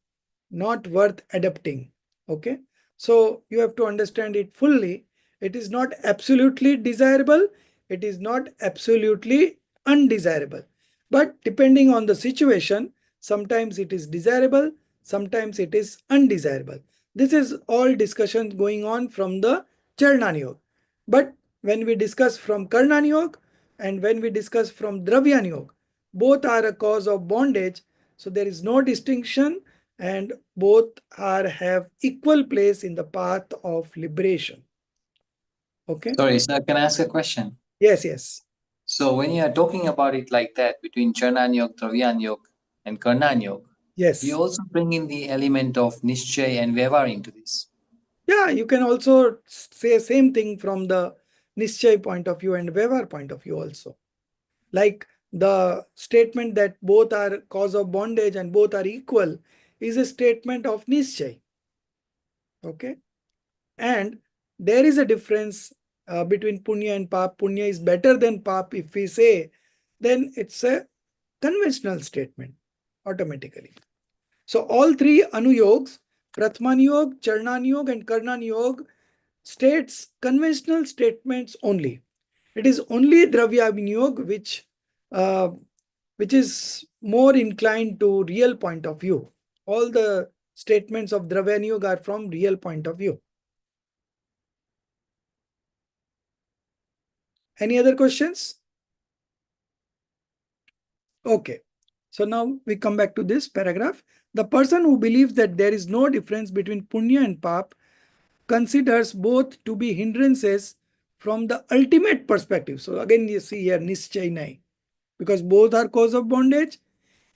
not worth adopting. Okay. So you have to understand it fully. It is not absolutely desirable, it is not absolutely undesirable, but depending on the situation, sometimes it is desirable, sometimes it is undesirable. This is all discussion going on from the Charnan Yoga. But when we discuss from Karnan Yoga and when we discuss from Dravyan Yoga, both are a cause of bondage. So there is no distinction, and both are have equal place in the path of liberation. Okay. Sorry, sir, can I ask a question? Yes, yes. So when you are talking about it like that between Charnan Yoga, Dravyan Yoga, and Karnan Yoga, Yes. you also bring in the element of Nischay and Vyavhar into this. Yeah, you can also say same thing from the Nischay point of view and Vyavhar point of view also. Like the statement that both are cause of bondage and both are equal is a statement of Nischay. Okay. And there is a difference between punya and pap. Punya is better than pap. If we say, then it's a conventional statement automatically. So all three anuyogs, Pratman Yog, Charnan Yog, and Karnan Yog, states conventional statements only. It is only Dravya Viniyog which is more inclined to real point of view. All the statements of Dravya Viniyog are from real point of view. Any other questions? Okay. So now we come back to this paragraph. The person who believes that there is no difference between punya and pap considers both to be hindrances from the ultimate perspective. So again, you see here nischay nahi, because both are cause of bondage.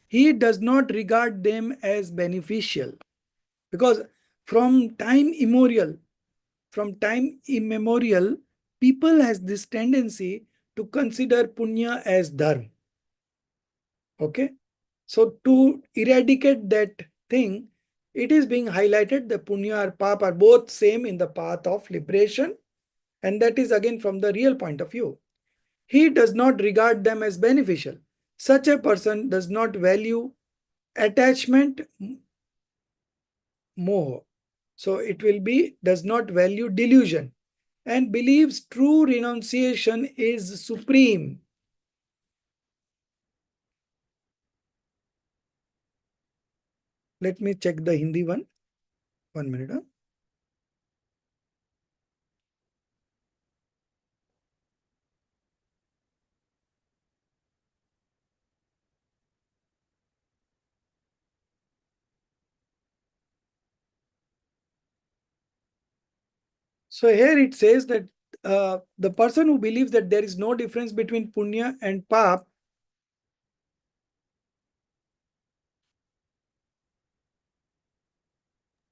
He does not regard them as beneficial, because from time immemorial, people has this tendency to consider punya as dharma. Okay. So to eradicate that thing, it is being highlighted the punya or pap are both same in the path of liberation, and that is again from the real point of view. He does not regard them as beneficial. Such a person does not value attachment moha. So it will be does not value delusion and believes true renunciation is supreme. Let me check the Hindi one. 1 minute. Huh? So here it says that the person who believes that there is no difference between punya and pap.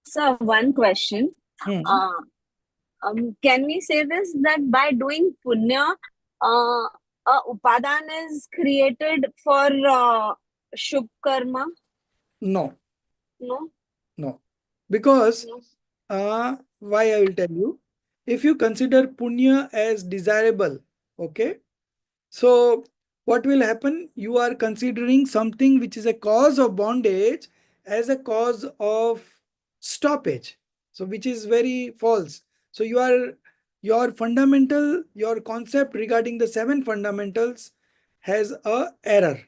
So one question. Uh, can we say this that by doing punya, upadan is created for shubh karma? No, No, no. Because no. why I will tell you. If you consider punya as desirable, okay, so what will happen? You are considering something which is a cause of bondage as a cause of stoppage. So which is very false. So your fundamental, your concept regarding the 7 fundamentals has a error.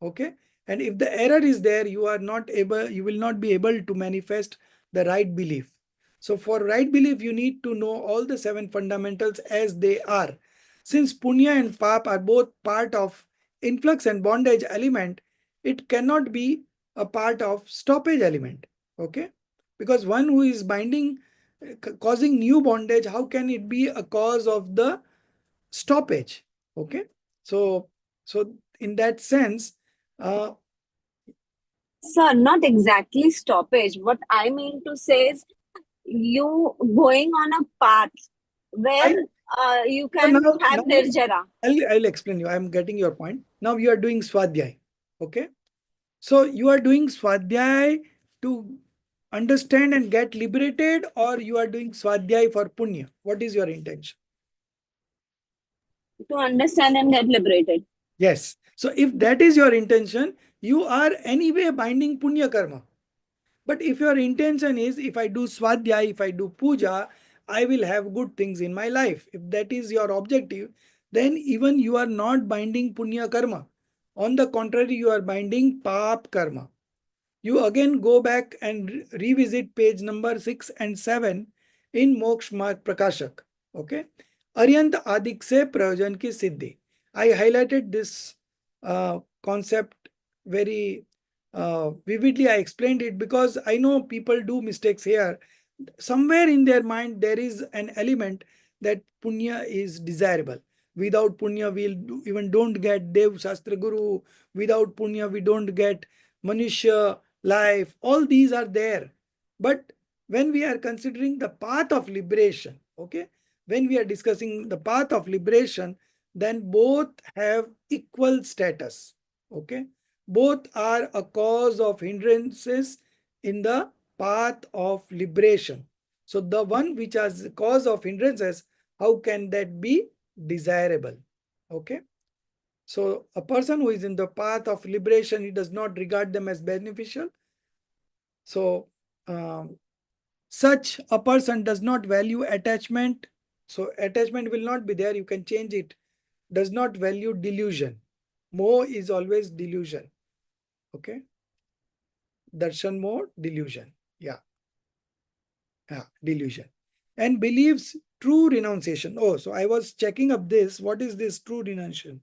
Okay. And if the error is there, you will not be able to manifest the right belief. So for right belief, you need to know all the 7 fundamentals as they are. Since punya and pap are both part of influx and bondage element, it cannot be a part of stoppage element. Okay. Because one who is binding, causing new bondage, how can it be a cause of the stoppage? Okay. So in that sense, uh, Sir, not exactly stoppage. What I mean to say is you going on a path where I you so can now, have nirjara. I'll explain you. I'm getting your point. Now you are doing swadhyay. Okay. So you are doing swadhyay to understand and get liberated, or you are doing swadhyay for punya? What is your intention? To understand and get liberated. Yes. So if that is your intention, you are anyway binding punya karma. But if your intention is, if I do swadhyay, if I do puja, I will have good things in my life. If that is your objective, then even you are not binding punya karma. On the contrary, you are binding pap karma. You again go back and revisit page number 6 and 7 in Moksha Marg Prakashak. Okay. Aryant Adik se Prayojan ki Siddhi. I highlighted this concept very vividly. I explained it because I know people do mistakes here. Somewhere in their mind, there is an element that punya is desirable. Without punya, even don't get Dev Shastra Guru. Without punya, we don't get Manushya life, all these are there. But when we are considering the path of liberation, okay, when we are discussing the path of liberation, then both have equal status. Okay, both are a cause of hindrances in the path of liberation. So the one which has cause of hindrances, how can that be desirable? Okay. So a person who is in the path of liberation, he does not regard them as beneficial. So such a person does not value attachment. So attachment will not be there. You can change it. Does not value delusion. Moh is always delusion. Okay. Darshan moh, delusion. Yeah. Yeah. Delusion. And believes true renunciation. Oh, so I was checking up this. What is this true renunciation?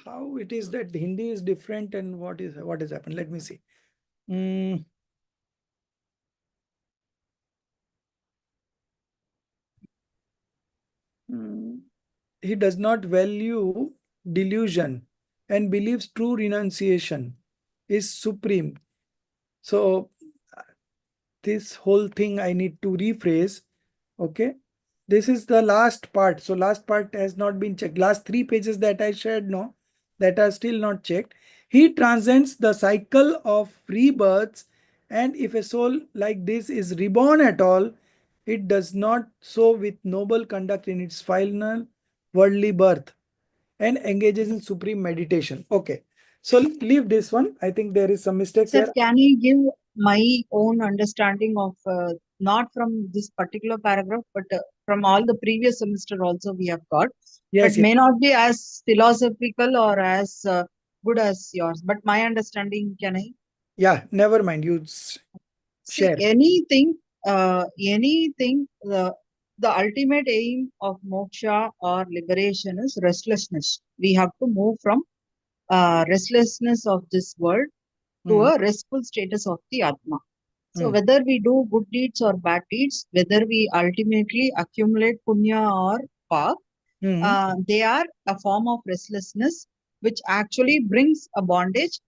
How it is that Hindi is different and what has happened? Let me see. Mm, he does not value delusion and believes true renunciation is supreme. So this whole thing I need to rephrase. Okay. This is the last part. So last part has not been checked. Last 3 pages that I shared, no, that are still not checked. He transcends the cycle of rebirths, and if a soul like this is reborn at all, it does not so with noble conduct in its final worldly birth and engages in supreme meditation. Okay. So leave this one. I think there is some mistakes Sir, here. can I give my own understanding of not from this particular paragraph, but from all the previous semester also we have got, but Yes, yes. may not be as philosophical or as good as yours. But my understanding, can I? Yeah, never mind. You See, share. anything, the ultimate aim of moksha or liberation is restlessness. we have to move from restlessness of this world to a restful status of the Atma. So whether we do good deeds or bad deeds, whether we ultimately accumulate punya or pap, they are a form of restlessness which actually brings a bondage.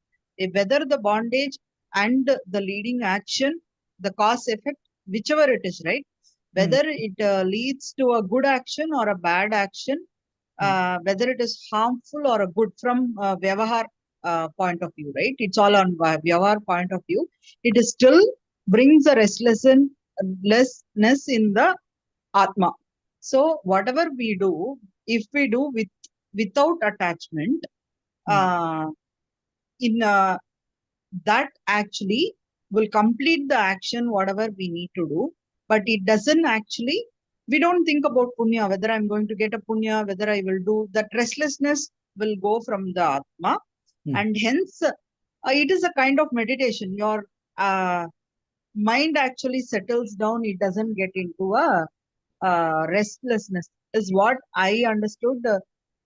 Whether the bondage and the leading action, the cause effect, whichever it is, right? Whether it leads to a good action or a bad action, whether it is harmful or a good from Vyavahar point of view, right? It's all on Vyavahar point of view. It is still brings a restlessness in the Atma. So whatever we do, if we do without attachment, in that actually will complete the action whatever we need to do, but it doesn't actually, we don't think about punya, whether I'm going to get a punya, whether I will do that. Restlessness will go from the Atma, and hence it is a kind of meditation. Your mind actually settles down, it doesn't get into a restlessness, is what I understood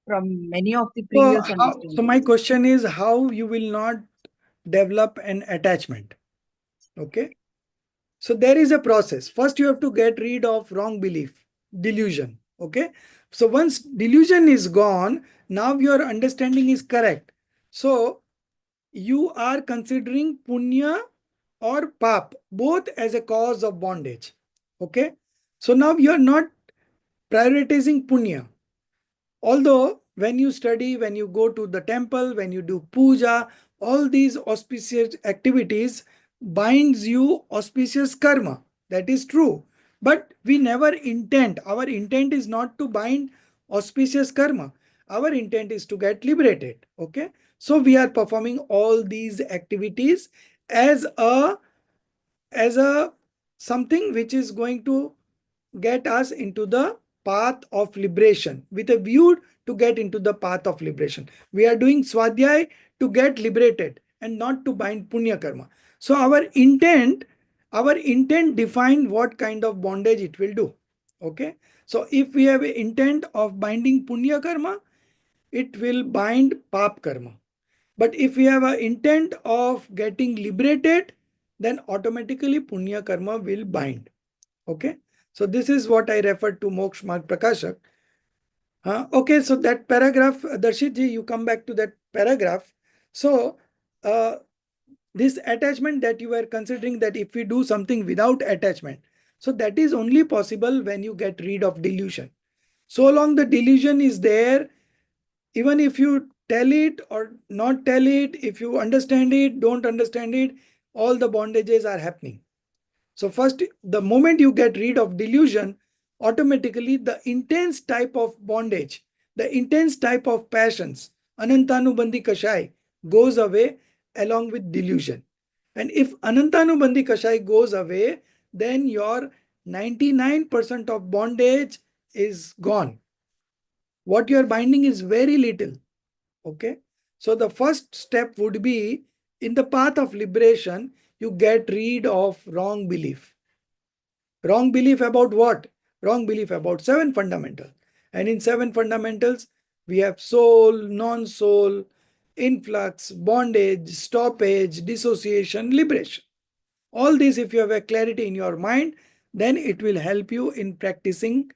from many of the previous understandings. So my question is, how you will not develop an attachment? Okay. So there is a process. First, you have to get rid of wrong belief, delusion. Okay. So once delusion is gone, now your understanding is correct. So you are considering punya or pap both as a cause of bondage. Okay. So now you are not prioritizing punya. Although when you study, when you go to the temple, when you do puja, all these auspicious activities binds you auspicious karma. That is true. But we never intend, our intent is not to bind auspicious karma. Our intent is to get liberated. Okay. So we are performing all these activities as a something which is going to get us into the path of liberation, with a view to get into the path of liberation. We are doing swadhyay to get liberated and not to bind punya karma. So our intent define what kind of bondage it will do. Okay. So if we have an intent of binding punya karma, it will bind pap karma. But if we have an intent of getting liberated, then automatically punya karma will bind. Okay. So this is what I refer to Moksha Marg Prakashak. Okay, so that paragraph, Darshit ji, you come back to that paragraph. So this attachment that you were considering, that if we do something without attachment, so that is only possible when you get rid of delusion. So long the delusion is there, even if you tell it or not tell it, if you understand it, don't understand it, all the bondages are happening. So first, the moment you get rid of delusion, automatically the intense type of bondage, the intense type of passions, Anantanubandhi Kashai, goes away along with delusion. And if Anantanubandhi Kashai goes away, then your 99% of bondage is gone. What you are binding is very little. Okay. So the first step would be, in the path of liberation, you get rid of wrong belief. Wrong belief about what? Wrong belief about 7 fundamentals. And in 7 fundamentals, we have soul, non-soul, influx, bondage, stoppage, dissociation, liberation. All these, if you have a clarity in your mind, then it will help you in practicing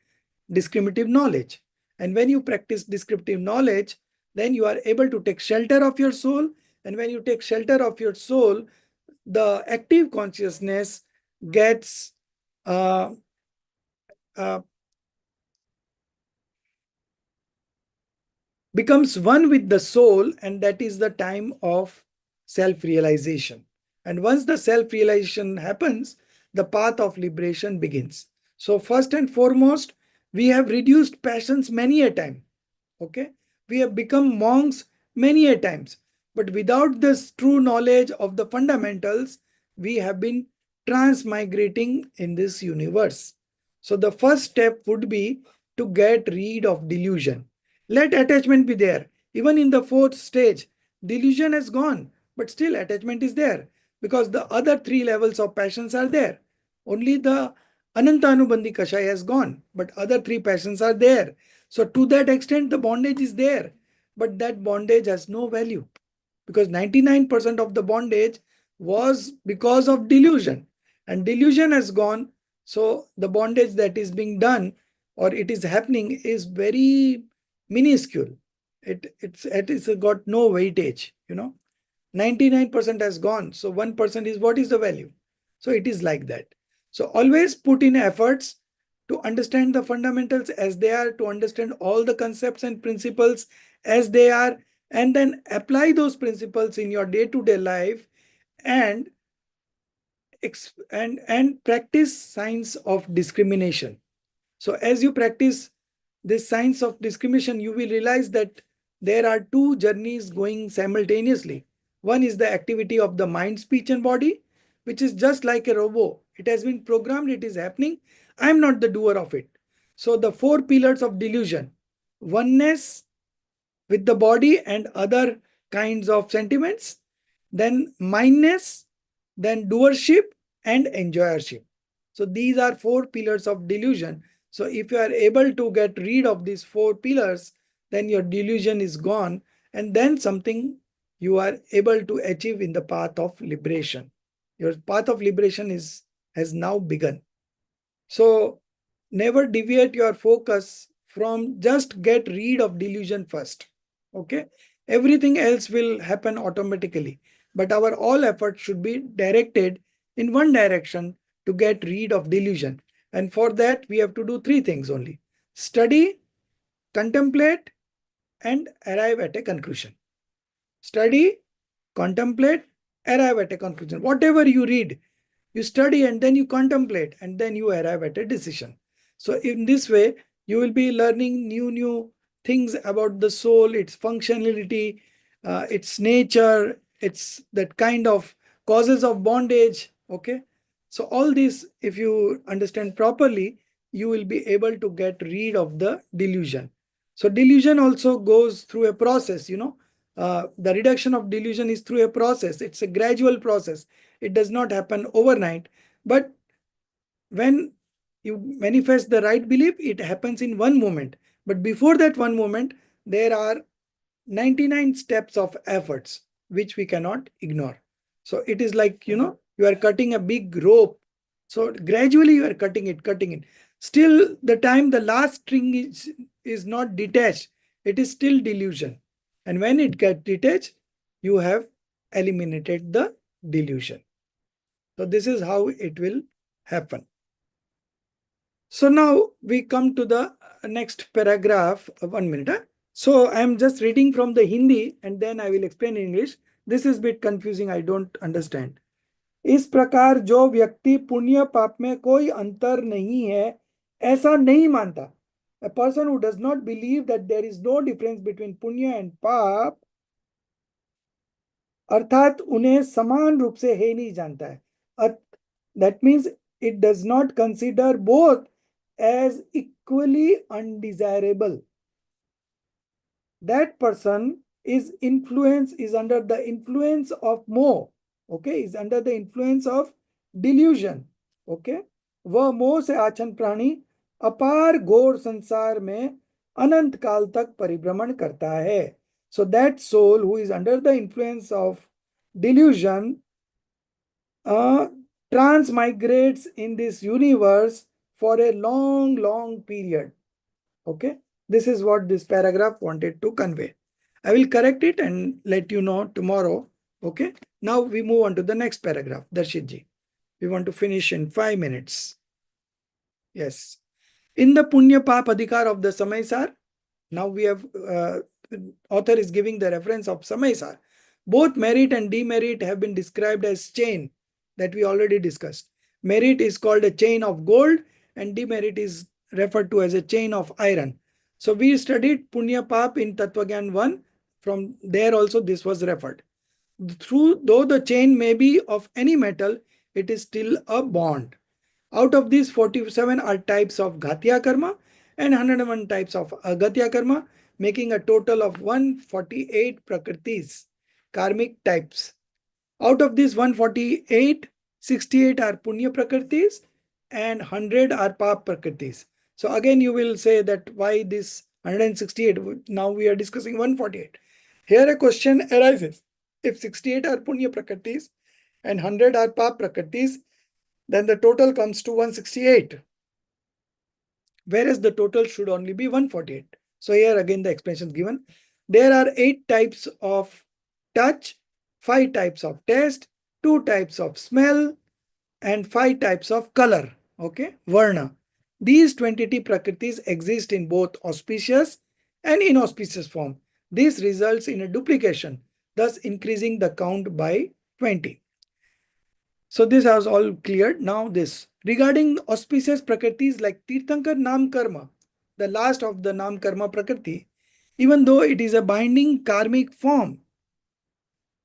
discriminative knowledge. And when you practice descriptive knowledge, then you are able to take shelter of your soul. And when you take shelter of your soul, the active consciousness gets becomes one with the soul, and that is the time of self-realization. And once the self-realization happens, the path of liberation begins. So first and foremost, we have reduced passions many a time. Okay, we have become monks many a times, but without this true knowledge of the fundamentals, we have been transmigrating in this universe. So the first step would be to get rid of delusion. Let attachment be there. Even in the 4th stage, delusion has gone, but still attachment is there, because the other 3 levels of passions are there. Only the Anantanubandhi Kashai has gone, but other 3 passions are there. So to that extent, the bondage is there. but that bondage has no value, because 99% of the bondage was because of delusion, and delusion has gone. So the bondage that is being done or it is happening is very minuscule. It is got no weightage, 99% has gone. So 1% is, what is the value? So it is like that. So always put in efforts to understand the fundamentals as they are, to understand all the concepts and principles as they are, and then apply those principles in your day-to-day life, and practice science of discrimination. So as you practice this science of discrimination, you will realize that there are two journeys going simultaneously. One is the activity of the mind, speech, and body, which is just like a robot. It has been programmed, it is happening. I am not the doer of it. So the four pillars of delusion: oneness with the body and other kinds of sentiments, then mindness, then doership, and enjoyership. So these are four pillars of delusion. So if you are able to get rid of these four pillars, then your delusion is gone, and then something you are able to achieve in the path of liberation. Your path of liberation has now begun. So never deviate your focus from just get rid of delusion first. Okay, everything else will happen automatically, but our all effort should be directed in one direction, to get rid of delusion. And for that we have to do three things only: study, contemplate, and arrive at a conclusion. Study, contemplate, arrive at a conclusion. Whatever you read, you study and then you contemplate and then you arrive at a decision. So in this way, you will be learning new things about the soul, its functionality, its nature, its that kind of causes of bondage. Okay. So all this, if you understand properly, you will be able to get rid of the delusion. So delusion also goes through a process, the reduction of delusion is through a process. It's a gradual process. It does not happen overnight. But when you manifest the right belief, it happens in one moment. But before that one moment, there are 99 steps of efforts which we cannot ignore. So it is like, you are cutting a big rope. So gradually you are cutting it. Still, the time the last string is not detached, it is still delusion. And when it gets detached, you have eliminated the delusion. So this is how it will happen. So now we come to the next paragraph. 1 minute. So I am just reading from the Hindi and then I will explain in English. This is a bit confusing. I don't understand. इस प्रकार जो व्यक्ति पुण्य पाप में कोई अंतर नहीं है, ऐसा नहीं मानता. A person who does not believe that there is no difference between punya and पाप, अर्थात उन्हें समान रूप से है नहीं जानता है. That means it does not consider both as equally undesirable. That person is under the influence of moh. Okay, is under the influence of delusion. Okay, वह मोह से आच्छन्न प्राणी अपार घोर संसार में अनंत काल तक परिभ्रमण करता है. So that soul who is under the influence of delusion transmigrates in this universe for a long period. Okay, this is what this paragraph wanted to convey. I will correct it and let you know tomorrow. Okay, now we move on to the next paragraph. Darshit ji, we want to finish in 5 minutes. Yes, in the Punya Pap Adhikar of the Samaysar, now we have author is giving the reference of Samaysar. Both merit and demerit have been described as chain that we already discussed. Merit is called a chain of gold and demerit is referred to as a chain of iron. So we studied Punya Pap in Tattvagyan 1. From there also this was referred. Though the chain may be of any metal, it is still a bond. Out of these, 47 are types of Ghatiya Karma and 101 types of Aghatiya Karma, making a total of 148 Prakritis, karmic types. Out of these 148, 68 are Punya Prakritis and 100 are Pap Prakritis. So again you will say that why this 168. Now we are discussing 148. Here a question arises. If 68 are Punya Prakritis and 100 are Pap Prakritis, then the total comes to 168. Whereas the total should only be 148. So here again the explanation is given. There are 8 types of touch, 5 types of taste, 2 types of smell, and 5 types of color. Okay, Varna. These 20 Prakritis exist in both auspicious and inauspicious form. This results in a duplication, thus increasing the count by 20. So this has all cleared. Now this. Regarding auspicious Prakritis like Tirthankar Nam Karma, the last of the Nam Karma Prakriti, even though it is a binding karmic form,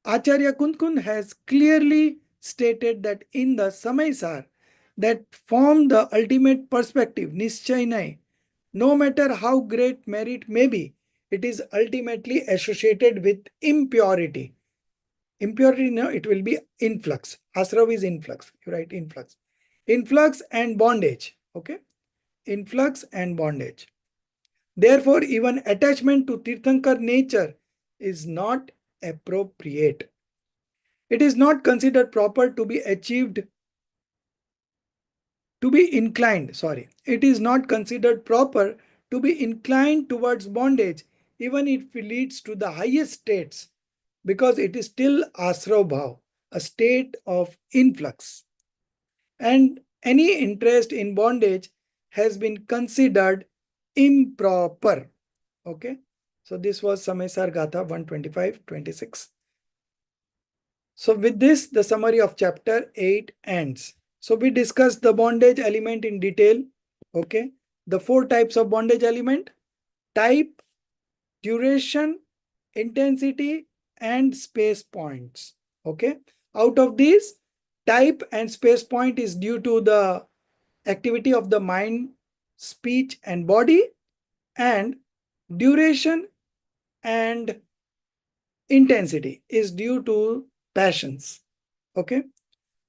Acharya Kunkun has clearly stated that in the Samaisar that form the ultimate perspective, Nischay, no matter how great merit may be, it is ultimately associated with impurity. Impurity, no, it will be influx. Asrav is influx. You write influx. Influx and bondage. Okay. Influx and bondage. Therefore, even attachment to Tirthankar nature is not appropriate. It is not considered proper to be achieved, to be inclined. Sorry. It is not considered proper to be inclined towards bondage, even if it leads to the highest states, because it is still asrabhav, a state of influx. And any interest in bondage has been considered improper. Okay. So this was Samaisar Gatha 125-26. So with this, the summary of chapter 8 ends. So we discussed the bondage element in detail. Okay. The 4 types of bondage element: type, duration, intensity, and space points. Okay. Out of these, type and space point is due to the activity of the mind, speech, and body, and duration and intensity is due to passions. Okay.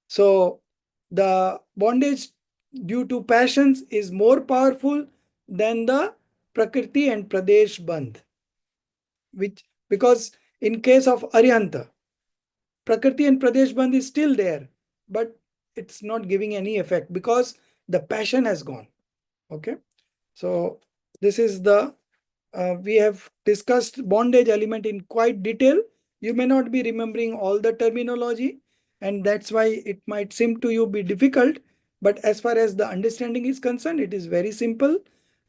So the bondage due to passions is more powerful than the Prakriti and Pradesh Bandh, which, because in case of Arihanta, Prakriti and Pradesh Bandh is still there, but it's not giving any effect because the passion has gone. Okay. So this is the, we have discussed bondage element in quite detail. You may not be remembering all the terminology, and that's why it might seem to you be difficult. But as far as the understanding is concerned, it is very simple.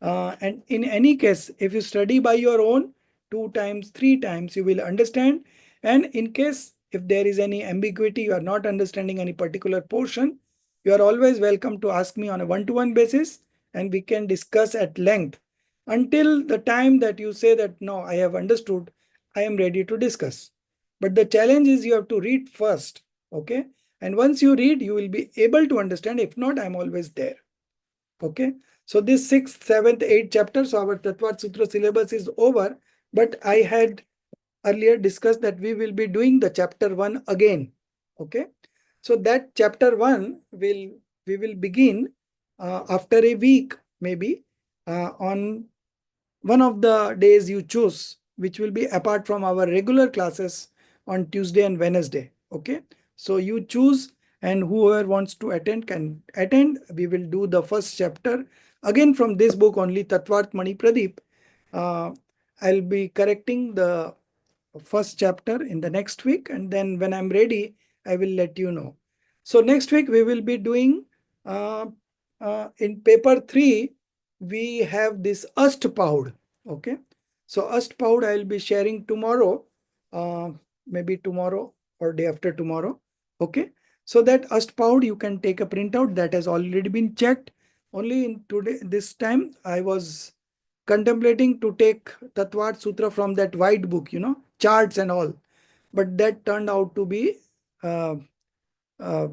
And in any case, if you study by your own 2 times, 3 times, you will understand. And in case if there is any ambiguity, you are not understanding any particular portion, you are always welcome to ask me on a one-to-one basis, and we can discuss at length until the time that you say that, no, I have understood, I am ready to discuss. But the challenge is you have to read first. Okay. And once you read, you will be able to understand. If not, I'm always there. Okay. So this 6th, 7th, 8th chapters, so our Tattva Sutra syllabus is over. But I had earlier discussed that we will be doing the chapter 1 again. Okay. So that chapter 1 we will begin after a week, maybe on one of the days you choose, which will be apart from our regular classes on Tuesday and Wednesday. Okay. So you choose, and whoever wants to attend can attend. We will do the first chapter again from this book only, Tattvart Mani Pradeep. I'll be correcting the first chapter in the next week, and then when I'm ready, I will let you know. So next week we will be doing in paper 3, we have this Astpaud. Okay. So Astpaud I will be sharing tomorrow, maybe tomorrow or day after tomorrow. Okay. So that Astpaud you can take a printout, that has already been checked. Only in today, this time I was contemplating to take Tattvat Sutra from that white book, charts and all. But that turned out to be uh, uh,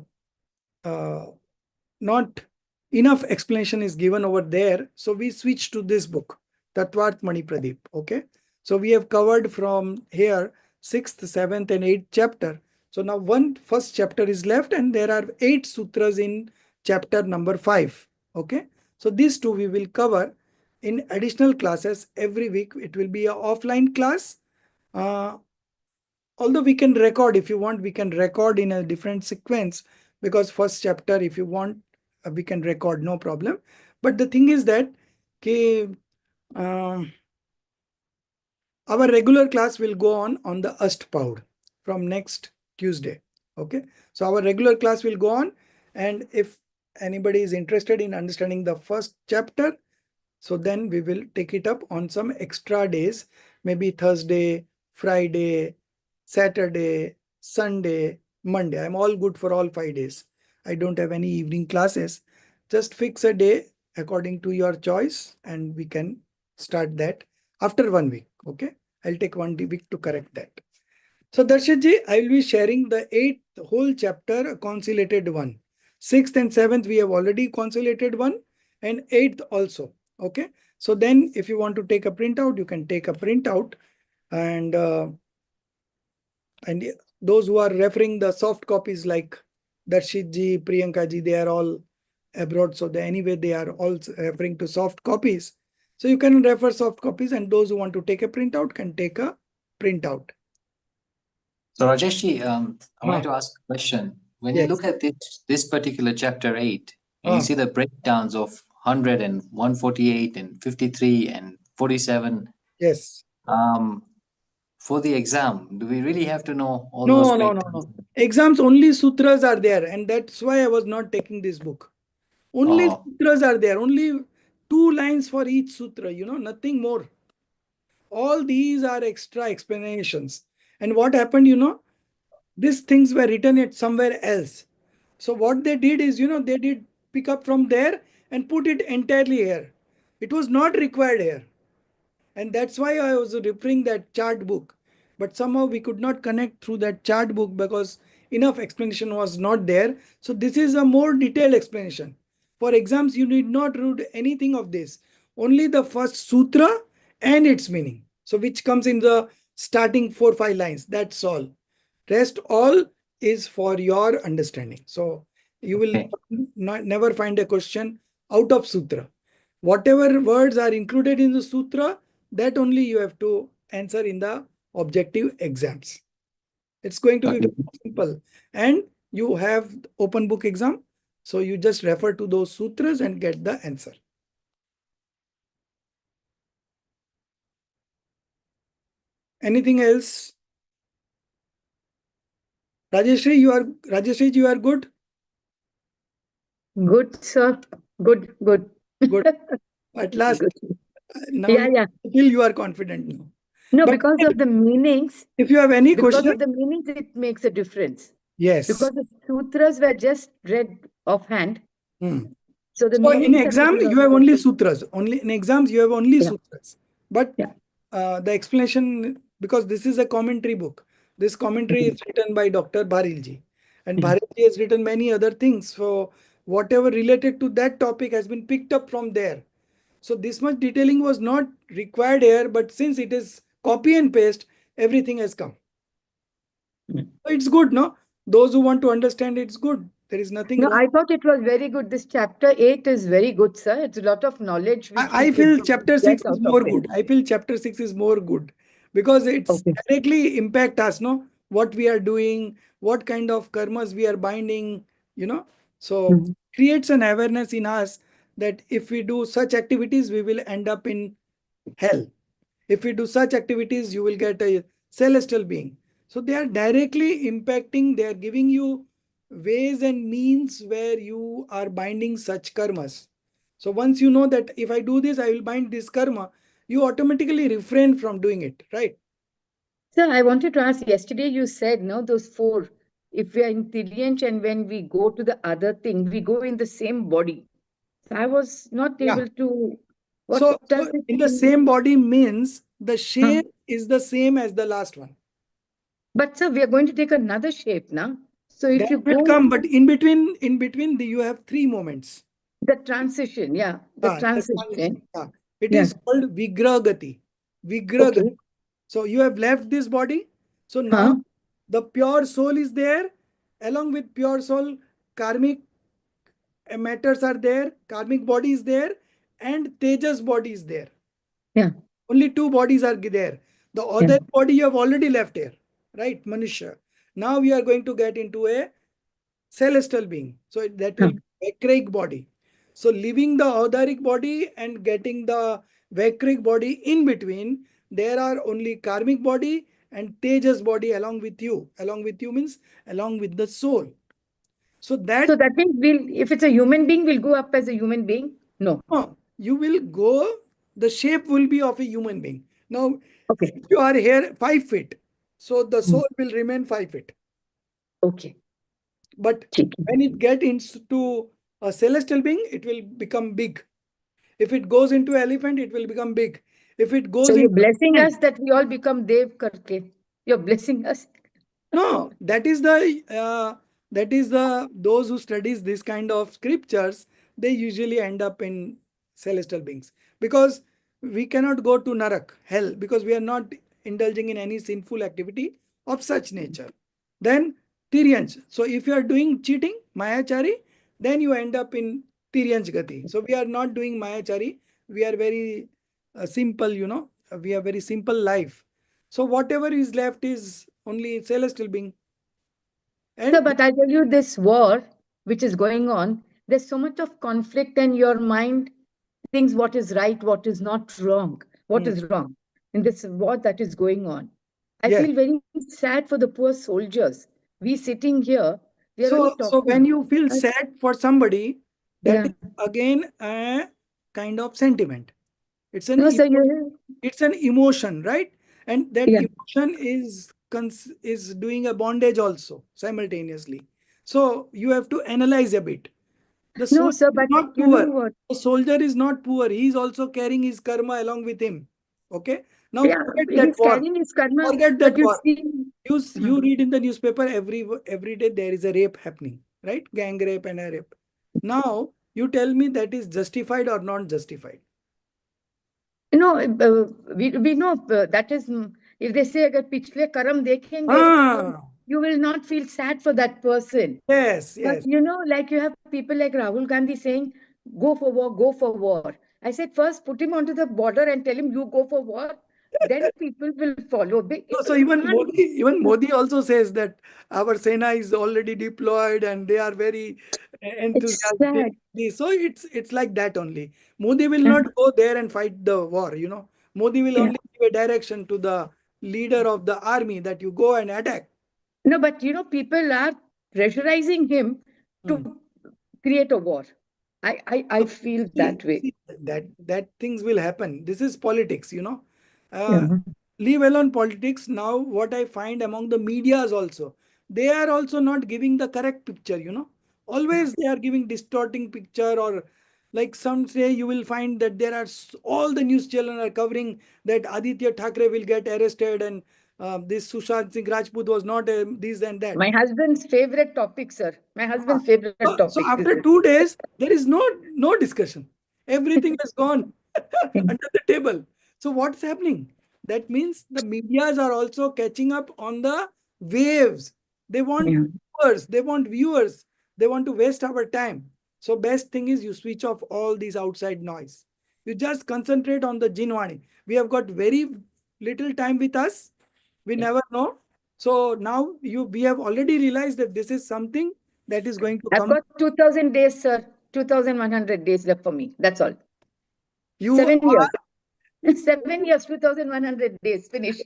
uh, not enough explanation is given over there. So we switched to this book, Tattvat Mani Pradeep. Okay. So we have covered from here 6th, 7th, and 8th chapter. So now first chapter is left, and there are 8 sutras in chapter number 5. Okay. So these two we will cover. in additional classes every week. It will be an offline class. Although we can record, if you want, we can record in a different sequence, because first chapter, if you want, we can record, no problem. But the thing is that our regular class will go on the Astpaud from next Tuesday. Okay, so our regular class will go on, and if anybody is interested in understanding the first chapter, so then we will take it up on some extra days, maybe Thursday, Friday, Saturday, Sunday, Monday. I'm all good for all 5 days. I don't have any evening classes. Just fix a day according to your choice, and we can start that after 1 week. Okay, I'll take 1 week to correct that. So Darshitji, I will be sharing the 8th whole chapter, consolidated one. 6th and 7th we have already consolidated one, and 8th also. Okay, so then if you want to take a printout, you can take a printout, and those who are referring the soft copies like Darshitji, Priyankaji, they are all abroad, so anyway they are all referring to soft copies. So you can refer soft copies, and those who want to take a printout can take a printout. So Rajeshji, I wanted to ask a question. When you Yes. look at this particular chapter 8, and you see the breakdowns of 100 and 148 and 53 and 47, Yes. for the exam, do we really have to know all No, those no, no, breakdowns? no. Exams only sutras are there, and that's why I was not taking this book. Only Oh. sutras are there, only 2 lines for each sutra, nothing more. All these are extra explanations. And what happened, these things were written at somewhere else. So what they did is, they did pick up from there and put it entirely here. It was not required here. And that's why I was referring that chart book. But somehow we could not connect through that chart book because enough explanation was not there. So this is a more detailed explanation. For exams, you need not read anything of this. Only the first sutra and its meaning. So which comes in the starting 4-5 lines. That's all. Rest all is for your understanding. So you will never find a question out of sutra. Whatever words are included in the sutra, that only you have to answer in the objective exams. It's going to be very simple. And you have open book exam. So you just refer to those sutras and get the answer. Anything else? Rajeshri, you are good? Good, sir. Good. Good. At last, Good. now Yeah. I feel you are confident now. No, But because of the meanings. if you have any Because question, of the meanings, it makes a difference. yes. Because the sutras were just read offhand. So the So in meanings exam, you have only sutras. Only in exams, you have only sutras. But the explanation, because this is a commentary book. This commentary is written by Dr. Bharilji. And Bharilji has written many other things. So whatever related to that topic has been picked up from there. So this much detailing was not required here. But since it is copy and paste, everything has come. So it's good, no? Those who want to understand, it's good. There is nothing No, wrong. I thought it was very good. This chapter 8 is very good, sir. It's a lot of knowledge which I we feel could chapter 6 get is out more of it. good. I feel chapter 6 is more good because it's directly impact us, no? What we are doing, what kind of karmas we are binding. So creates an awareness in us that if we do such activities, we will end up in hell. If we do such activities, you will get a celestial being. So they are directly impacting, they are giving you ways and means where you are binding such karmas. So once you know that if I do this, I will bind this karma, you automatically refrain from doing it, right? Sir, I wanted to ask, yesterday you said, no, those 4, if we are in Tiryanch and when we go to the other thing, we go in the same body. So I was not able to, what So does it in the mean? same body means the shape is the same as the last one. But sir, we are going to take another shape now. So if That you will go come, but in between, you have 3 moments. the transition, the transition. It is called Vigragati. Vigragati. So you have left this body. So now the pure soul is there. Along with pure soul, karmic matters are there. Karmic body is there. and Tejas body is there. Yeah. Only two bodies are there. The other body you have already left here, right, Manushya? Now we are going to get into a celestial being. So that will be a Vakraic body. So leaving the Audaric body and getting the Vakraic body in between, there are only karmic body and Tejas body along with you. Along with you means along with the soul. So that means if it's a human being, we'll go up as a human being? No. You will go, the shape will be of a human being. Now, Okay. if you are here 5 feet, so the soul will remain 5 feet. Okay. But when it gets into a celestial being, it will become big. If it goes into elephant, it will become big. If it goes So you're into blessing us that we all become Dev Karke. You're blessing us. No, that is the those who studies this kind of scriptures, they usually end up in celestial beings, because we cannot go to Narak, hell, because we are not indulging in any sinful activity of such nature. Then Tiryanj. So if you are doing cheating, Mayachari, then you end up in Tiryanj Gati. So we are not doing Mayachari. We are very simple, we have very simple life. So whatever is left is only celestial being. So, And but I tell you, this war which is going on, there's so much of conflict, and your mind thinks what is right, what is not wrong, what is wrong in this war that is going on. I yes. feel very sad for the poor soldiers. We sitting here, we are only So when talking. you feel sad for somebody, that Yeah. is again a kind of sentiment. It's an No, sir, it's an emotion, right? And that yeah. emotion is doing a bondage also simultaneously. So you have to analyze a bit. The No, soldier sir, is but not you know poor. what? The soldier is not poor. He is also carrying his karma along with him. Okay. Now Yeah, forget that he's war. carrying his karma, Forget but that you war. see, You read in the newspaper every day there is a rape happening, right? Gang rape and a rape. Now you tell me that is justified or not justified? you know, we know that is, if they say agar पिछले कर्म देखेंगे, Ah, you will not feel sad for that person. yes, But yes. you know, like you have people like Rahul Gandhi saying, go for war, go for war. I said, first put him onto the border and tell him you go for war, then people will follow. So You even Modi also says that our Sena is already deployed and they are very it's enthusiastic. sad. So it's like that only. Modi will Yeah. not go there and fight the war, Modi will Yeah. only give a direction to the leader of the army that you go and attack. No, but you know, people are pressurizing him Hmm. to create a war. I So, feel that way. see, that things will happen. This is politics. Yeah. Leave alone politics. Now, what I find among the medias also, they are also not giving the correct picture. Always they are giving distorting picture, or like some say, you will find that there are all the news channels are covering that Aditya Thackeray will get arrested, and this Sushant Singh Rajput was not this and that. My husband's favorite topic, sir. My husband's favorite So topic. after 2 days, there is no discussion. Everything has gone under the table. So what's happening? That means the medias are also catching up on the waves. They want Yeah. viewers. They want viewers. They want to waste our time. So best thing is you switch off all these outside noise. You just concentrate on the Jinwani. We have got very little time with us. We never know. So now we have already realized that this is something that is going to I've come. got 2,000 days, sir. 2,100 days left for me. That's all. You 7 years. are 7 years, 2,100 days. Finish.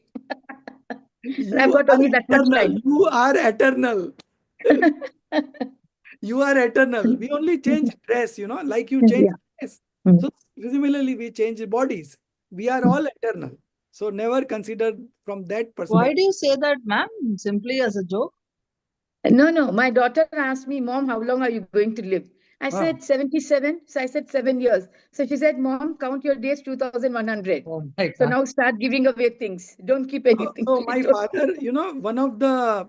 And I've you got are only that much eternal. time. You are eternal. You are eternal. We only change dress, like you change Yeah. dress. So similarly, we change bodies. We are all eternal. So never consider from that Why perspective. do you say that, ma'am? Simply as a joke? No. My daughter asked me, Mom, how long are you going to live? I said 77. So I said 7 years. So she said, Mom, count your days 2,100. Oh my So God. now start giving away things. Don't keep anything. So my father, one of the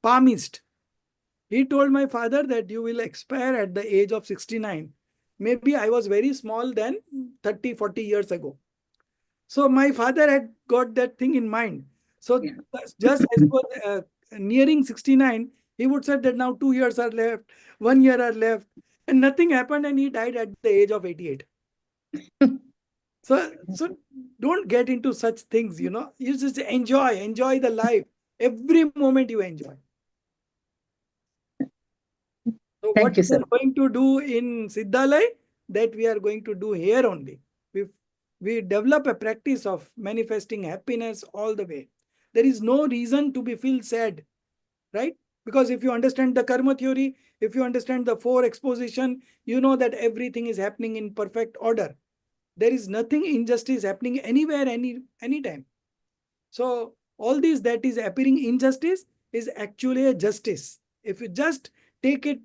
palmist, he told my father that you will expire at the age of 69. Maybe I was very small then, 30, 40 years ago. So my father had got that thing in mind. So Yeah. just as he was nearing 69, he would say that now 2 years are left, 1 year are left, and nothing happened, and he died at the age of 88. So don't get into such things, you know. You just enjoy the life. Every moment you enjoy. So what Thank you, we sir. are going to do in Siddhalay, that we are going to do here only. We, we develop a practice of manifesting happiness all the way. There is no reason to be feel sad, right? Because if you understand the karma theory, if you understand the four exposition, you know that everything is happening in perfect order. There is nothing injustice happening anywhere, anytime. So all this that is appearing injustice is actually a justice. If you just take it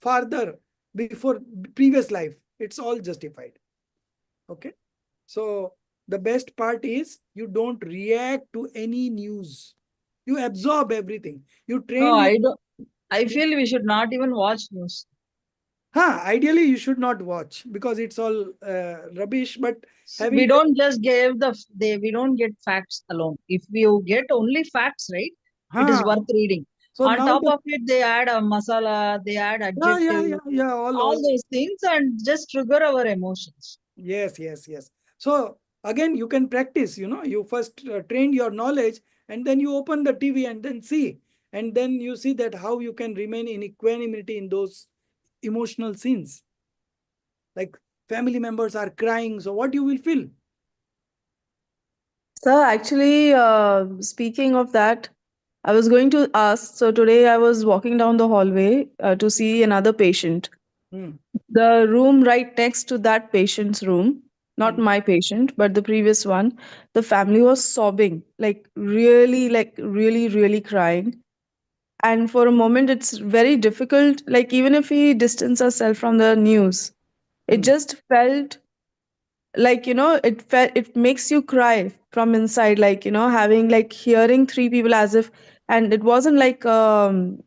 farther before previous life, it's all justified. Okay. So the best part is you don't react to any news. You absorb everything. You No, train your. I feel we should not even watch news. Ideally, you should not watch because it's all rubbish. But having We don't just give we don't get facts alone. If you get only facts, right, it is worth reading. so On now top the of it, they add a masala, they add adjective, all those things, and just trigger our emotions. Yes. So again, you can practice. You know, you first train your knowledge, and then you open the TV and then see, and then you see that how you can remain in equanimity in those emotional scenes. Like family members are crying, so what you will feel? Sir, actually, speaking of that, I was going to ask. So today I was walking down the hallway to see another patient. Hmm. The room right next to that patient's room, not Hmm. my patient, but the previous one, the family was sobbing, like really, really crying. And for a moment, it's very difficult. Like, even if we distance ourselves from the news, it Hmm. just felt like, it makes you cry from inside, like, having like hearing three people as if, and it wasn't like um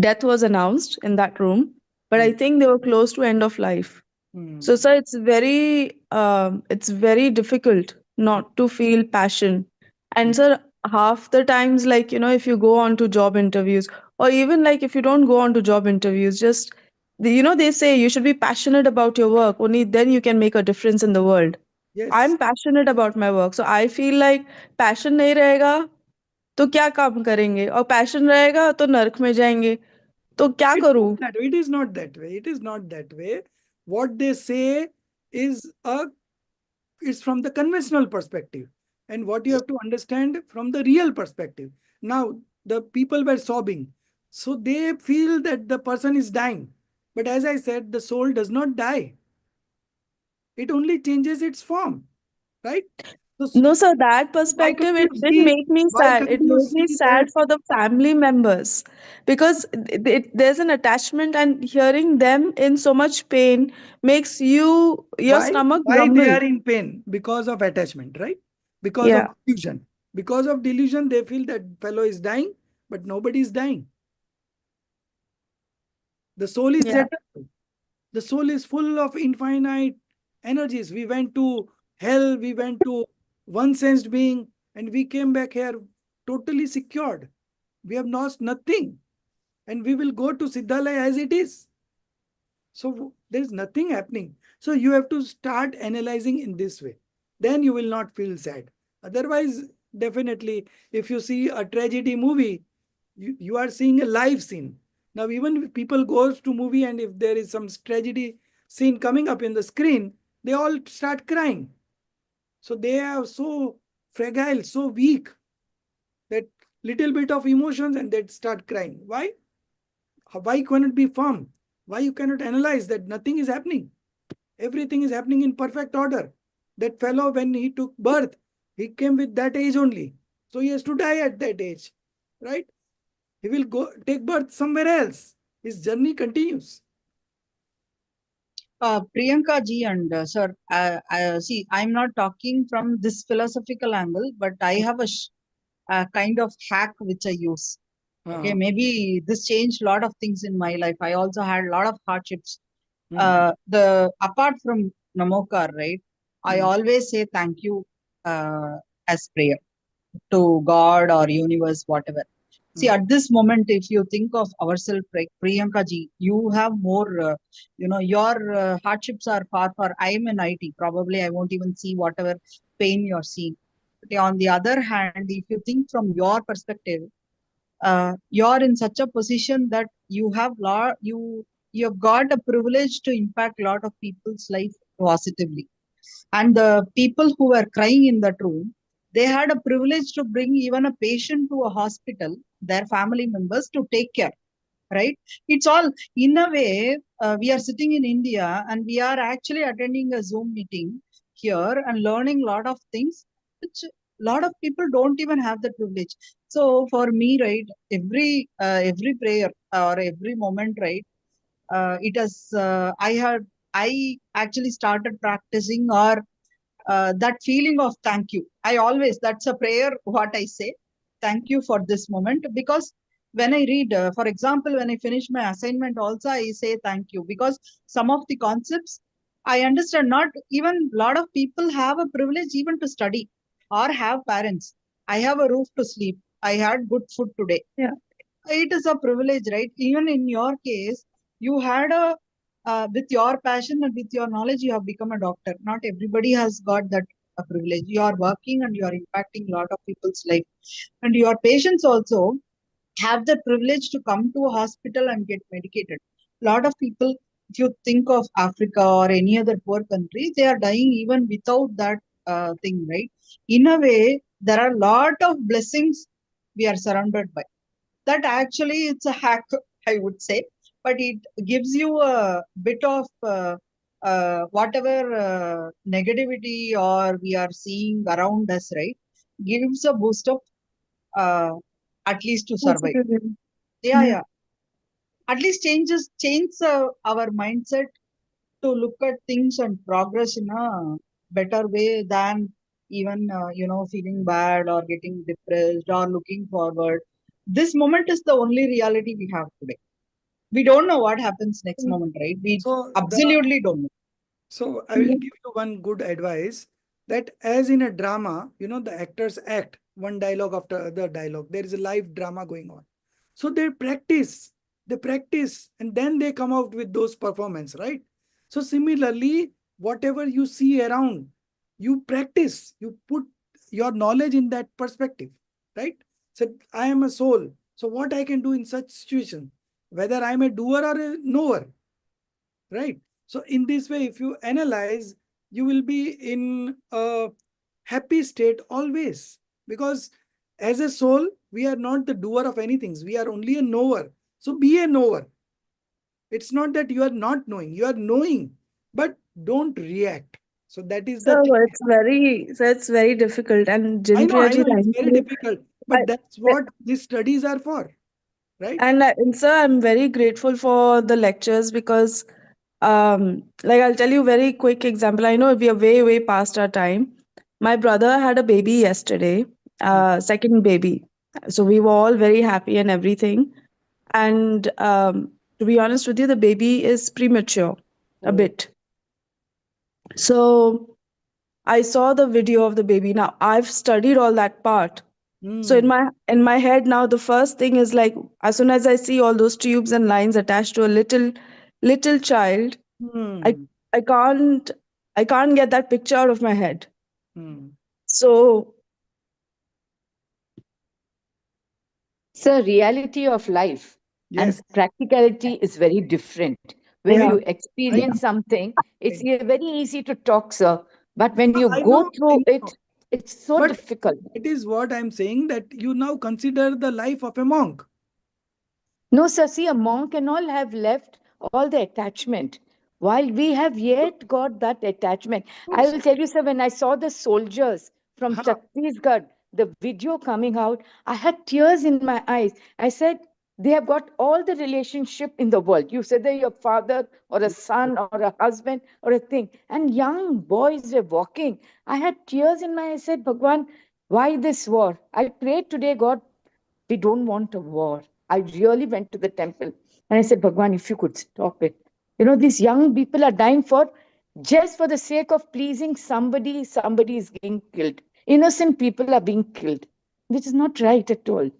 death was announced in that room, but I Hmm. think they were close to end of life. Hmm. So, sir, it's very difficult not to feel passion. Hmm. And sir, half the times, like, if you go on to job interviews, or even like if you don't go on to job interviews, just they say you should be passionate about your work. Only then you can make a difference in the world. Yes. I'm passionate about my work, so I feel like passion नहीं रहेगा तो क्या काम करेंगे, और passion रहेगा तो नर्क में जाएंगे, तो क्या It's करूं? not that way. It is not that way. It is not that way. What they say is it's from the conventional perspective, and what you have to understand from the real perspective. Now the people were sobbing, so they feel that the person is dying, but as I said, the soul does not die. It only changes its form, right? So No, sir, that why can't perspective, you it didn't see make me why sad. can't It you made me see that? sad for the family members because there's an attachment, and hearing them in so much pain makes your why stomach why they grumble. are in pain? Because of attachment, right? Because of Yeah. delusion. Because of delusion, they feel that fellow is dying, but nobody is dying. The soul is Yeah. eternal. The soul is full of infinite energies. We went to hell, we went to one sensed being, and we came back here totally secured. We have lost nothing, and we will go to Siddhalaya as it is. So there's nothing happening. So you have to start analyzing in this way. Then you will not feel sad. Otherwise, definitely, if you see a tragedy movie, you are seeing a live scene. Now, even if people goes to movie and if there is some tragedy scene coming up in the screen, they all start crying. So they are so fragile, so weak that little bit of emotions and they start crying. Why? Why cannot be firm? Why you cannot analyze that nothing is happening? Everything is happening in perfect order. That fellow, when he took birth, he came with that age only. So he has to die at that age, right? He will go take birth somewhere else. His journey continues. Priyanka ji and sir, see, I'm not talking from this philosophical angle, but I have a kind of hack which I use. Okay, maybe this changed a lot of things in my life. I also had a lot of hardships. The apart from Namokar, right? I always say thank you as prayer to God or universe, whatever. See, at this moment, if you think of ourselves, like Priyanka ji, you have more, your hardships are far, far. I am in IT. Probably I won't even see whatever pain you're seeing. But on the other hand, if you think from your perspective, you're in such a position that you've got a privilege to impact a lot of people's life positively. And the people who were crying in that room, they had a privilege to bring even a patient to a hospital, their family members to take care, right? It's all in a way, we are sitting in India and we are actually attending a Zoom meeting here and learning a lot of things, which a lot of people don't even have that privilege. So for me, right, every prayer or every moment, right, it has I actually started practicing or that feeling of thank you. I always, that's a prayer, what I say, thank you for this moment. Because when I read, for example, when I finish my assignment, also I say thank you because some of the concepts I understand. Not even a lot of people have a privilege even to study or have parents. I have a roof to sleep. I had good food today. Yeah. It is a privilege, right? Even in your case, you had with your passion and with your knowledge, you have become a doctor. Not everybody has got that privilege. You are working and you are impacting a lot of people's life. And your patients also have the privilege to come to a hospital and get medicated. A lot of people, if you think of Africa or any other poor country, they are dying even without that thing, right? In a way, there are a lot of blessings we are surrounded by. That actually it's a hack, I would say, but it gives you a bit of whatever negativity or we are seeing around us, right? Gives a boost of uh, at least to survive. Positively. Yeah, Yeah. yeah. At least change our mindset to look at things and progress in a better way than even feeling bad or getting depressed or looking forward. This moment is the only reality we have today. We don't know what happens next Mm. moment, right? We So absolutely don't know. So I will give you one good advice that as in a drama, the actors act one dialogue after other dialogue. There is a live drama going on. So they practice, and then they come out with those performance, right? So similarly, whatever you see around, you practice, you put your knowledge in that perspective, right? So I am a soul. So what I can do in such situation, whether I'm a doer or a knower, right? So in this way, if you analyze, you will be in a happy state always, because as a soul we are not the doer of anything, we are only a knower. So be a knower. It's not that you are not knowing, you are knowing, but don't react. So that is the So thing. it's very difficult. And I Jinpriyaji, know it's thank very you. difficult, I, but that's what these studies are for, right? and sir, I'm very grateful for the lectures because, like I'll tell you a very quick example. I know we are way past our time. My brother had a baby yesterday, Hmm. second baby. So we were all very happy and everything. And to be honest with you, the baby is premature a Oh. bit. So I saw the video of the baby. Now I've studied all that part. So in Hmm. my head now, the first thing is like, as soon as I see all those tubes and lines attached to a little child, I Hmm. I can't I can't get that picture out of my head. Hmm. So So, reality of life and Yes. practicality is very different. When I yeah. you know. I experience know. something, it's I very easy to talk, sir. But when you go know. I through know. it, it's so But difficult. it is what I'm saying, that you now consider the life of a monk. No, sir. See, a monk and all have left all the attachment, while we have yet got that attachment. I will tell you, sir, when I saw the soldiers from Huh. Chhattisgarh, the video coming out, I had tears in my eyes. I said, they have got all the relationship in the world. You said they're your father or a son or a husband or a thing. And young boys were walking. I had tears in my eyes. I said, Bhagwan, why this war? I prayed today, God, we don't want a war. I really went to the temple and I said, Bhagwan, if you could stop it. You know, these young people are dying for just for the sake of pleasing somebody, somebody is being killed. Innocent people are being killed, which is not right at all.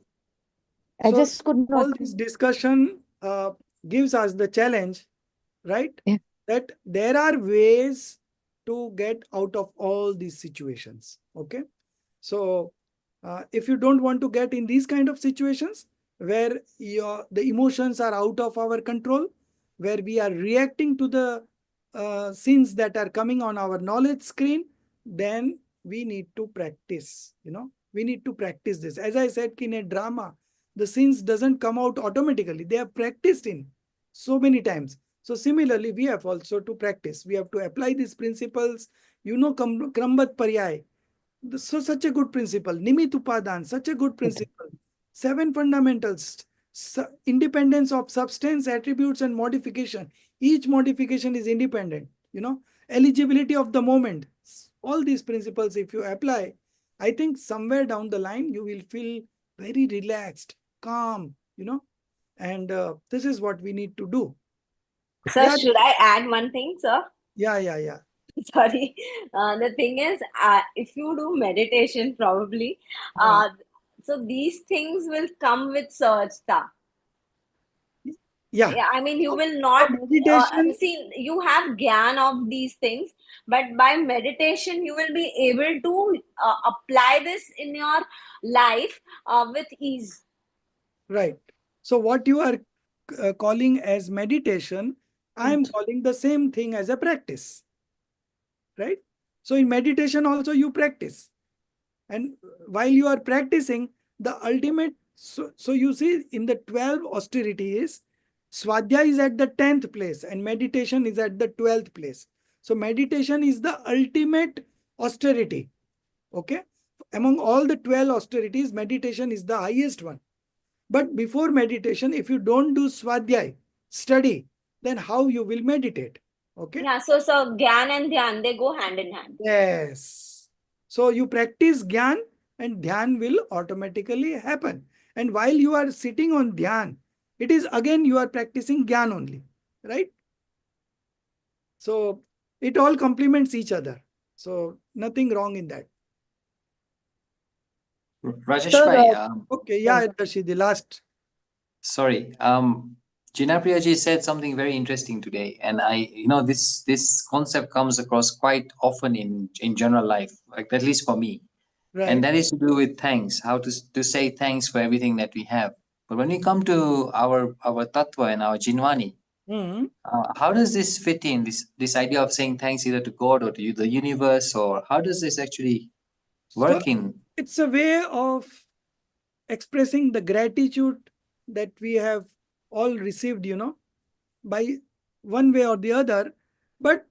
I So just could not. all this discussion gives us the challenge, right? Yeah. That there are ways to get out of all these situations. Okay. So if you don't want to get in these kind of situations where the emotions are out of our control, where we are reacting to the scenes that are coming on our knowledge screen, then we need to practice. We need to practice this. As I said, in a drama, the scenes doesn't come out automatically. They are practiced in so many times. So similarly, we have also to practice. We have to apply these principles. Krambat Paryay. So such a good principle. Nimit Upadan, such a good principle. 7 fundamentals. Independence of substance, attributes, and modification. Each modification is independent. Eligibility of the moment. All these principles, if you apply, I think somewhere down the line, you will feel very relaxed, calm, and this is what we need to do. Sir, Yeah, should I add one thing, sir? yeah. Sorry. The thing is, if you do meditation, probably, Uh, so these things will come with Sajta. yeah. Yeah, I mean, you So, will not meditation. see, you have gyan of these things, but by meditation, you will be able to apply this in your life with ease. Right. So what you are calling as meditation, I am calling the same thing as a practice. Right. So in meditation also you practice. And while you are practicing, the ultimate, so you see in the 12 austerities, Swadhyaya is at the 10th place and meditation is at the 12th place. So meditation is the ultimate austerity. Okay. Among all the 12 austerities, meditation is the highest one. But before meditation, if you don't do Swadhyay, study, then how you will meditate? Okay. Yeah, so gyan and dhyan, they go hand in hand. Yes. So you practice Gyan and Dhyan will automatically happen. And while you are sitting on Dhyan, it is again you are practicing Gyan only. Right? So it all complements each other. So nothing wrong in that. Rajesh Sir, bhai, Okay. Yeah, Darshi, the last. sorry. Jinapriya ji said something very interesting today, and this concept comes across quite often in general life, like at least for me, and Right. that is to do with thanks. How to say thanks for everything that we have. But when we come to our tattva and our jinwani, Hmm. how does this fit in this idea of saying thanks either to God or to the universe, or how does this actually So work in? it's a way of expressing the gratitude that we have all received, by one way or the other. But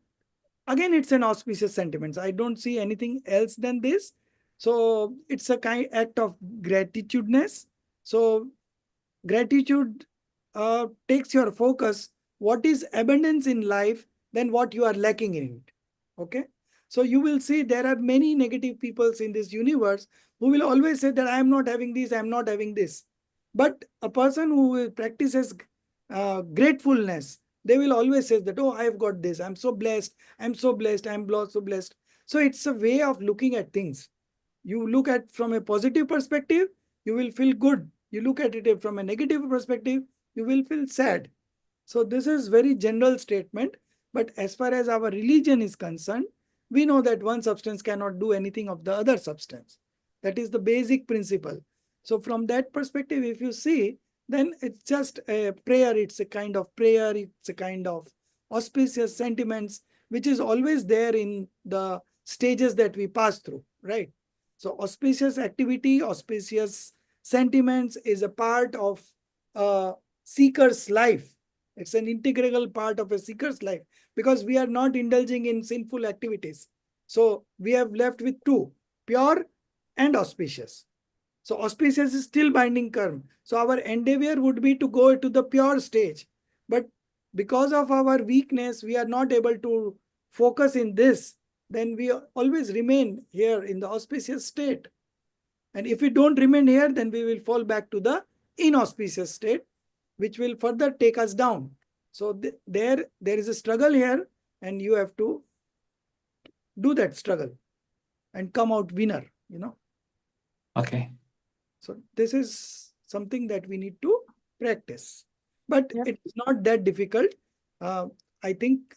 again, it's an auspicious sentiment. I don't see anything else than this. So it's a kind act of gratitudeness. So gratitude takes your focus what is abundance in life than what you are lacking in it. Okay. So you will see there are many negative peoples in this universe who will always say that I am not having this, I am not having this. But a person who practices gratefulness, they will always say that, oh, I have got this, I'm so blessed, I'm so blessed, I'm so blessed. So it's a way of looking at things. You look at from a positive perspective, you will feel good. You look at it from a negative perspective, you will feel sad. So this is very general statement. But as far as our religion is concerned, we know that one substance cannot do anything of the other substance. That is the basic principle. So from that perspective, if you see, then it's just a prayer. It's a kind of prayer. It's a kind of auspicious sentiments, which is always there in the stages that we pass through, right? So auspicious activity, auspicious sentiments is a part of a seeker's life. It's an integral part of a seeker's life because we are not indulging in sinful activities. So we have left with two, pure and auspicious. So auspicious is still binding karma. So our endeavor would be to go to the pure stage. But because of our weakness, we are not able to focus in this. Then we always remain here in the auspicious state. And if we don't remain here, then we will fall back to the inauspicious state, which will further take us down. So there is a struggle here, and you have to do that struggle and come out winner. Okay. So this is something that we need to practice. But Yeah. it's not that difficult. I think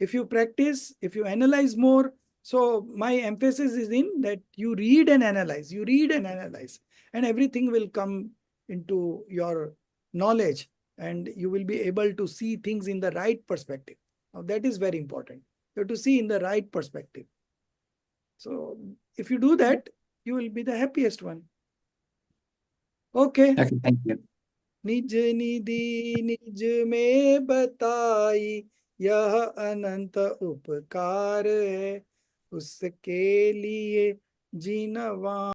if you practice, if you analyze more, so my emphasis is in that you read and analyze, and everything will come into your knowledge, and you will be able to see things in the right perspective. Now, that is very important. You have to see in the right perspective. So if you do that, you will be the happiest one. Okay. Okay, thank you. निज निधि निज में बताई, यह अनंत उपकार है, उसके लिए जीनवा